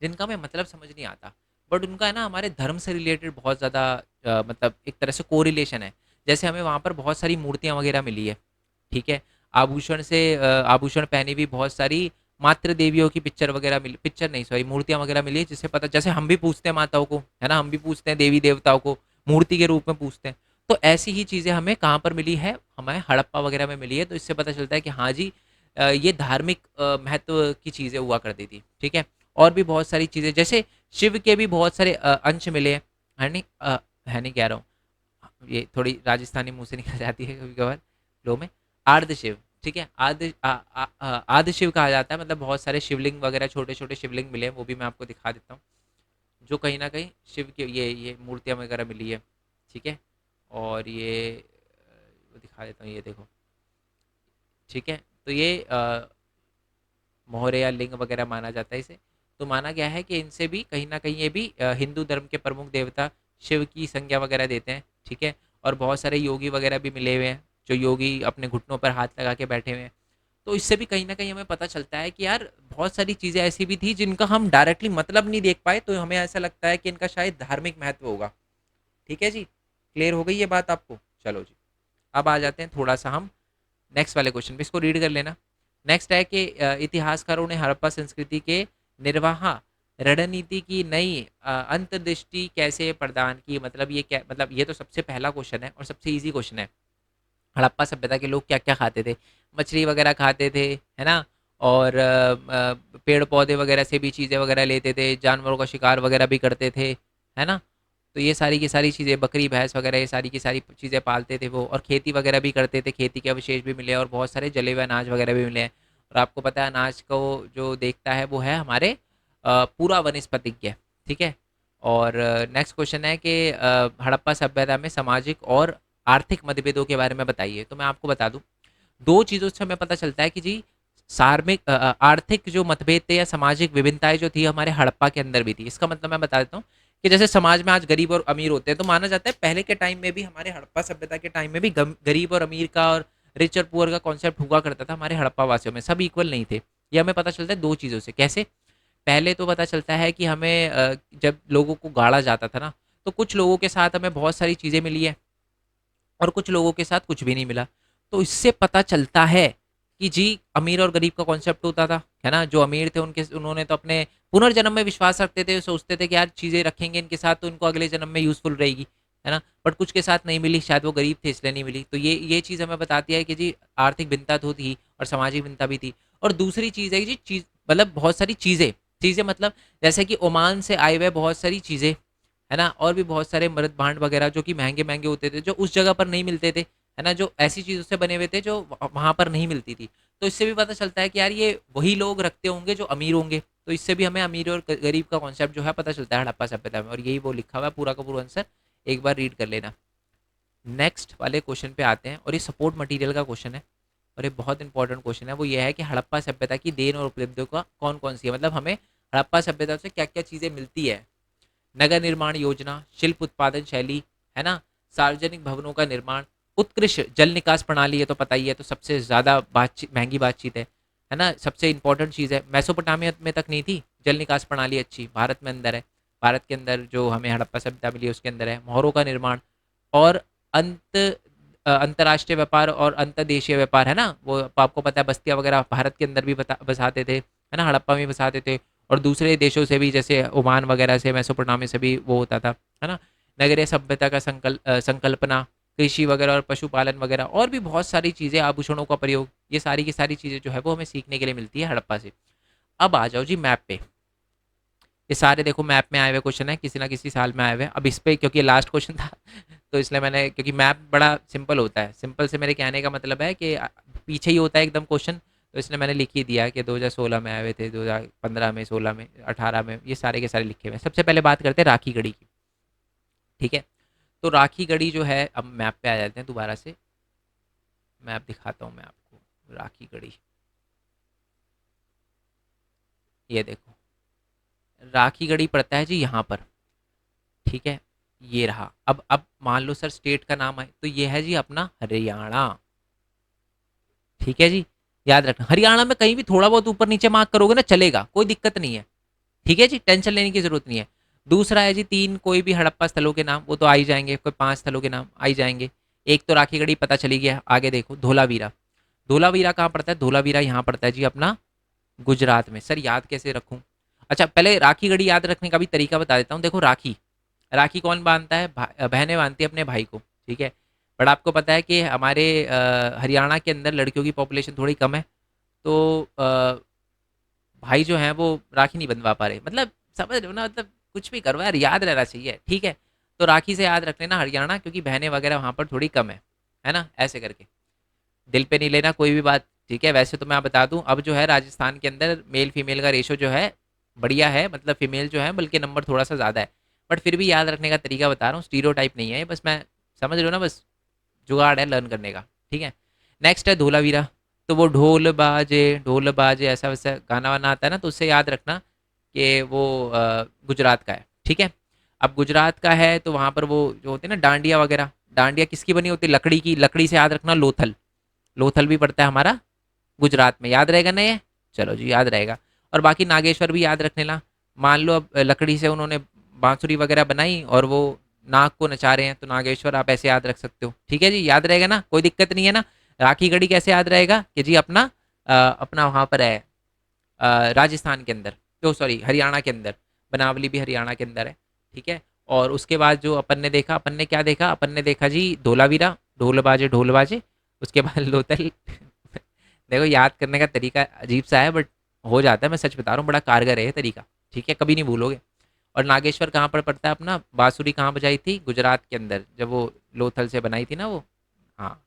जिनका हमें मतलब समझ नहीं आता, बट उनका है ना हमारे धर्म से रिलेटेड बहुत ज़्यादा मतलब एक तरह से कोरिलेशन है। जैसे हमें वहाँ पर बहुत सारी मूर्तियाँ वगैरह मिली है, ठीक है। आभूषण से आभूषण पहनी हुई बहुत सारी मातृ देवियों की पिक्चर वगैरह मिली, पिक्चर नहीं सॉरी मूर्तियाँ वगैरह मिली है, जिससे पता, जैसे हम भी पूछते हैं माताओं को, है ना, हम भी पूछते हैं देवी देवताओं को मूर्ति के रूप में पूछते हैं। तो ऐसी ही चीज़ें हमें कहाँ पर मिली है, हमें हड़प्पा वगैरह में मिली है। तो इससे पता चलता है कि हाँ जी ये धार्मिक महत्व की चीज़ें हुआ करती थी, ठीक है। और भी बहुत सारी चीज़ें, जैसे शिव के भी बहुत सारे अंश मिले हैं, है नहीं कह रहा हूँ, ये थोड़ी राजस्थानी मुंह से निकल जाती है कभी कभार लो में। आर्ध शिव, ठीक है, आदि शिव कहा जाता है, मतलब बहुत सारे शिवलिंग वगैरह, छोटे छोटे शिवलिंग मिले हैं, वो भी मैं आपको दिखा देता हूँ, जो कहीं ना कहीं शिव के ये मूर्तियाँ वगैरह मिली है, ठीक है। और ये दिखा देता हूँ, ये देखो, ठीक है। तो ये मोहरे या लिंग वगैरह माना जाता है इसे। तो माना गया है कि इनसे भी कहीं ना कहीं ये भी हिंदू धर्म के प्रमुख देवता शिव की संज्ञा वगैरह देते हैं, ठीक है। और बहुत सारे योगी वगैरह भी मिले हुए हैं, जो योगी अपने घुटनों पर हाथ लगा के बैठे हुए हैं। तो इससे भी कहीं ना कहीं हमें पता चलता है कि यार बहुत सारी चीज़ें ऐसी भी थी जिनका हम डायरेक्टली मतलब नहीं देख पाए, तो हमें ऐसा लगता है कि इनका शायद धार्मिक महत्व होगा। ठीक है जी, क्लियर हो गई ये बात आपको? चलो जी, अब आ जाते हैं थोड़ा सा हम नेक्स्ट वाले क्वेश्चन पे, इसको रीड कर लेना। नेक्स्ट है कि इतिहासकारों ने हड़प्पा संस्कृति के निर्वाह रणनीति की नई अंतर्दृष्टि कैसे प्रदान की, मतलब ये क्या, मतलब ये तो सबसे पहला क्वेश्चन है और सबसे इजी क्वेश्चन है। हड़प्पा सभ्यता के लोग क्या क्या खाते थे? मछली वगैरह खाते थे, है ना? और पेड़ पौधे वगैरह से भी चीज़ें वगैरह लेते थे, जानवरों का शिकार वगैरह भी करते थे, है ना? तो ये सारी की सारी चीज़ें, बकरी भैंस वगैरह ये सारी की सारी चीज़ें पालते थे वो, और खेती वगैरह भी करते थे, खेती के अवशेष भी मिले और बहुत सारे जले हुए अनाज वगैरह भी मिले हैं। और आपको पता है अनाज को जो देखता है वो है हमारे पूरा वनस्पतिज्ञ, ठीक है। और नेक्स्ट क्वेश्चन है कि हड़प्पा सभ्यता में सामाजिक और आर्थिक मतभेदों के बारे में बताइए। तो मैं आपको बता दूं, दो चीज़ों से हमें पता चलता है कि जी सार्मिक आर्थिक जो मतभेद थे या सामाजिक विभिन्नताएं जो थी हमारे हड़प्पा के अंदर भी थी। इसका मतलब मैं बता देता हूँ कि जैसे समाज में आज गरीब और अमीर होते हैं, तो माना जाता है पहले के टाइम में भी, हमारे हड़प्पा सभ्यता के टाइम में भी गरीब और अमीर का और रिच और पुअर का कॉन्सेप्ट हुआ करता था हमारे हड़प्पा वासियों में, सब इक्वल नहीं थे। ये हमें पता चलता है दो चीज़ों से। कैसे? पहले तो पता चलता है कि हमें जब लोगों को गाड़ा जाता था ना, तो कुछ लोगों के साथ हमें बहुत सारी चीज़ें मिली है और कुछ लोगों के साथ कुछ भी नहीं मिला। तो इससे पता चलता है कि जी अमीर और गरीब का कॉन्सेप्ट होता था, है ना? जो अमीर थे उनके उन्होंने तो अपने पुनर्जन्म में विश्वास रखते थे, सोचते थे कि यार चीज़ें रखेंगे इनके साथ तो इनको अगले जन्म में यूज़फुल रहेगी, है ना? बट कुछ के साथ नहीं मिली, शायद वो गरीब थे इसलिए नहीं मिली। तो ये चीज़ हमें बताती है कि जी आर्थिक भिन्नता तो थी और सामाजिक भिन्नता भी थी। और दूसरी चीज़ है कि जी चीज़ मतलब बहुत सारी चीज़ें, चीज़ें मतलब जैसे कि ओमान से आए हुए बहुत सारी चीज़ें, है ना? और भी बहुत सारे मृत भांड वगैरह जो कि महँगे-महँगे होते थे, जो उस जगह पर नहीं मिलते थे, है ना? जो ऐसी चीज़ों से बने हुए थे जो वहाँ पर नहीं मिलती थी। तो इससे भी पता चलता है कि यार ये वही लोग रखते होंगे जो अमीर होंगे। तो इससे भी हमें अमीर और गरीब का कॉन्सेप्ट जो है पता चलता है हड़प्पा सभ्यता में, और यही वो लिखा हुआ है पूरा का पूरा आंसर, एक बार रीड कर लेना। नेक्स्ट वाले क्वेश्चन पे आते हैं, और ये सपोर्ट मटेरियल का क्वेश्चन है और ये बहुत इंपॉर्टेंट क्वेश्चन है। वो ये है कि हड़प्पा सभ्यता की देन और उपलब्धियों का कौन-कौन सी है? मतलब हमें हड़प्पा सभ्यता से क्या-क्या चीज़ें मिलती है? नगर निर्माण योजना, शिल्प उत्पादन शैली, है ना? सार्वजनिक भवनों का निर्माण, उत्कृष्ट जल निकास प्रणाली, ये तो पता ही है, तो सबसे ज़्यादा बातचीत महँगी बातचीत है ना? सबसे इम्पोर्टेंट चीज़ है, मेसोपोटामिया में तक नहीं थी जल निकास प्रणाली अच्छी, भारत में अंदर है। भारत के अंदर जो हमें हड़प्पा सभ्यता मिली है उसके अंदर है। मोहरों का निर्माण और अंतर्राष्ट्रीय व्यापार और अंतर्देशीय व्यापार, है ना? वो आपको पता है बस्तियाँ वगैरह भारत के अंदर भी बसाते थे, है ना? हड़प्पा में बसाते थे और दूसरे देशों से भी, जैसे ओमान वगैरह से, मेसोपोटामिया से भी वो होता था, है ना? नगरीय सभ्यता का संकल्पना, कृषि वगैरह और पशुपालन वगैरह और भी बहुत सारी चीज़ें, आभूषणों का प्रयोग, ये सारी की सारी चीज़ें जो है वो हमें सीखने के लिए मिलती है हड़प्पा से। अब आ जाओ जी मैप पे। ये सारे देखो मैप में आए हुए क्वेश्चन है, किसी ना किसी साल में आए हुए हैं। अब इस पे क्योंकि लास्ट क्वेश्चन था तो इसलिए मैंने, क्योंकि मैप बड़ा सिंपल होता है, सिंपल से मेरे कहने का मतलब है कि पीछे ही होता है एकदम क्वेश्चन, तो इसलिए मैंने लिख ही दिया कि 2016 में आए हुए थे, 2015 में, 16 में, 18 में, ये सारे के सारे लिखे हुए हैं। सबसे पहले बात करते हैं राखी गढ़ी की, ठीक है? तो राखी गढ़ी जो है, अब मैप पे आ जाते हैं दोबारा से, मैप दिखाता हूँ मैं आपको। राखी गढ़ी, ये देखो, राखी गढ़ी पड़ता है जी यहाँ पर, ठीक है? ये रहा। अब मान लो सर स्टेट का नाम है, तो ये है जी अपना हरियाणा, ठीक है जी? याद रखना, हरियाणा में कहीं भी थोड़ा बहुत ऊपर नीचे मार्क करोगे ना चलेगा, कोई दिक्कत नहीं है, ठीक है जी? टेंशन लेने की जरूरत नहीं है। दूसरा है जी तीन कोई भी हड़प्पा स्थलों के नाम, वो तो आ ही जाएंगे, कोई पांच स्थलों के नाम आ ही जाएंगे। एक तो राखी गढ़ी पता चली गया, आगे देखो धोलावीरा। धोलावीरा कहाँ पड़ता है? धोलावीरा यहाँ पड़ता है जी अपना गुजरात में। सर याद कैसे रखूं? अच्छा, पहले राखी गढ़ी याद रखने का भी तरीका बता देता हूँ। देखो राखी, राखी कौन बांधता है? बहनें बांधती है अपने भाई को, ठीक है? बट आपको पता है कि हमारे हरियाणा के अंदर लड़कियों की पॉपुलेशन थोड़ी कम है, तो भाई जो हैं वो राखी नहीं बंधवा पा रहे। मतलब समझ रहे हो ना? मतलब कुछ भी करो यार, याद रहना चाहिए, ठीक है? तो राखी से याद रख लेना हरियाणा, क्योंकि बहनें वगैरह वहाँ पर थोड़ी कम है ना? ऐसे करके दिल पे नहीं लेना कोई भी बात, ठीक है? वैसे तो मैं बता दूं, अब जो है राजस्थान के अंदर मेल फीमेल का रेशो जो है बढ़िया है, मतलब फीमेल जो है बल्कि नंबर थोड़ा सा ज़्यादा है। बट फिर भी याद रखने का तरीका बता रहा हूँ, स्टीरियोटाइप नहीं है ये, बस मैं, समझ रहे हो ना? बस जुगाड़ है लर्न करने का, ठीक है? नेक्स्ट है धोलावीरा। तो वो ढोल बाजे ऐसा वैसा गाना वाना आता है ना, तो उससे याद रखना कि वो गुजरात का है, ठीक है? अब गुजरात का है तो वहाँ पर वो जो होते हैं ना डांडिया वगैरह, डांडिया किसकी बनी होती है? लकड़ी की, लकड़ी से याद रखना लोथल। लोथल भी पड़ता है हमारा गुजरात में, याद रहेगा ना ये? चलो जी याद रहेगा। और बाकी नागेश्वर भी याद रख लेना। मान लो अब लकड़ी से उन्होंने बांसुरी वगैरह बनाई और वो नाग को नचा रहे हैं तो नागेश्वर आप ऐसे याद रख सकते हो। ठीक है जी, याद रहेगा ना, कोई दिक्कत नहीं है ना। राखी गढ़ी कैसे याद रहेगा कि जी अपना अपना वहाँ पर है राजस्थान के अंदर, तो सॉरी हरियाणा के अंदर, बनावली भी हरियाणा के अंदर है। ठीक है। और उसके बाद जो अपन ने देखा, अपन ने क्या देखा, अपन ने देखा जी धोलावीरा, ढोल बाजे ढोल बाजे। उसके बाद लोथल देखो याद करने का तरीका अजीब सा है बट हो जाता है, मैं सच बता रहा हूँ, बड़ा कारगर है ये तरीका। ठीक है, कभी नहीं भूलोगे। और नागेश्वर कहाँ पर पड़ता है अपना, बांसुरी कहाँ बजाई थी, गुजरात के अंदर, जब वो लोथल से बनाई थी ना वो। हाँ।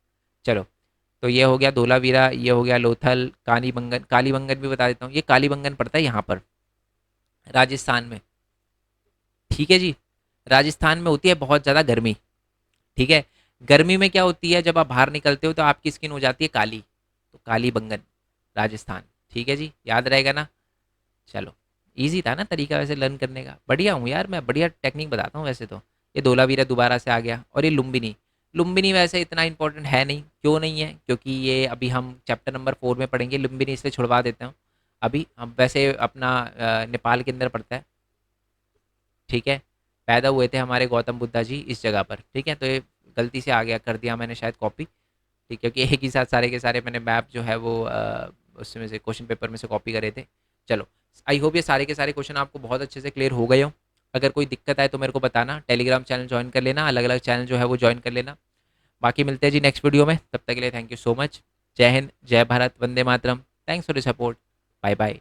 चलो, तो ये हो गया धोलावीरा, ये हो गया लोथल, कालीबंगन, कालीबंगन भी बता देता हूँ, ये कालीबंगन पड़ता है यहाँ पर राजस्थान में। ठीक है जी। राजस्थान में होती है बहुत ज़्यादा गर्मी। ठीक है। गर्मी में क्या होती है, जब आप बाहर निकलते हो तो आपकी स्किन हो जाती है काली, तो कालीबंगन राजस्थान। ठीक है जी, याद रहेगा ना। चलो, ईज़ी था ना तरीका वैसे लर्न करने का, बढ़िया हूँ यार मैं, बढ़िया टेक्निक बताता हूँ वैसे तो। ये धोलावीरा दोबारा से आ गया, और ये लुम्बिनी। लुम्बिनी वैसे इतना इंपॉर्टेंट है नहीं, क्यों नहीं है, क्योंकि ये अभी हम चैप्टर नंबर 4 में पढ़ेंगे, लुम्बिनी इसलिए छुड़वा देते हैं अभी हम। वैसे अपना नेपाल के अंदर पड़ता है। ठीक है। पैदा हुए थे हमारे गौतम बुद्धा जी इस जगह पर। ठीक है, तो ये गलती से आ गया, कर दिया मैंने शायद कॉपी। ठीक है, क्योंकि एक ही साथ सारे के सारे मैंने मैप जो है वो उसमें से क्वेश्चन पेपर में से कॉपी करे थे। चलो, आई होप ये सारे के सारे क्वेश्चन आपको बहुत अच्छे से क्लियर हो गए हो। अगर कोई दिक्कत आए तो मेरे को बताना, टेलीग्राम चैनल ज्वाइन कर लेना, अलग अलग चैनल जो है वो ज्वाइन कर लेना। बाकी मिलते हैं जी नेक्स्ट वीडियो में, तब तक के लिए थैंक यू सो मच। जय हिंद, जय भारत, वंदे मातरम। Thanks for the support. Bye bye.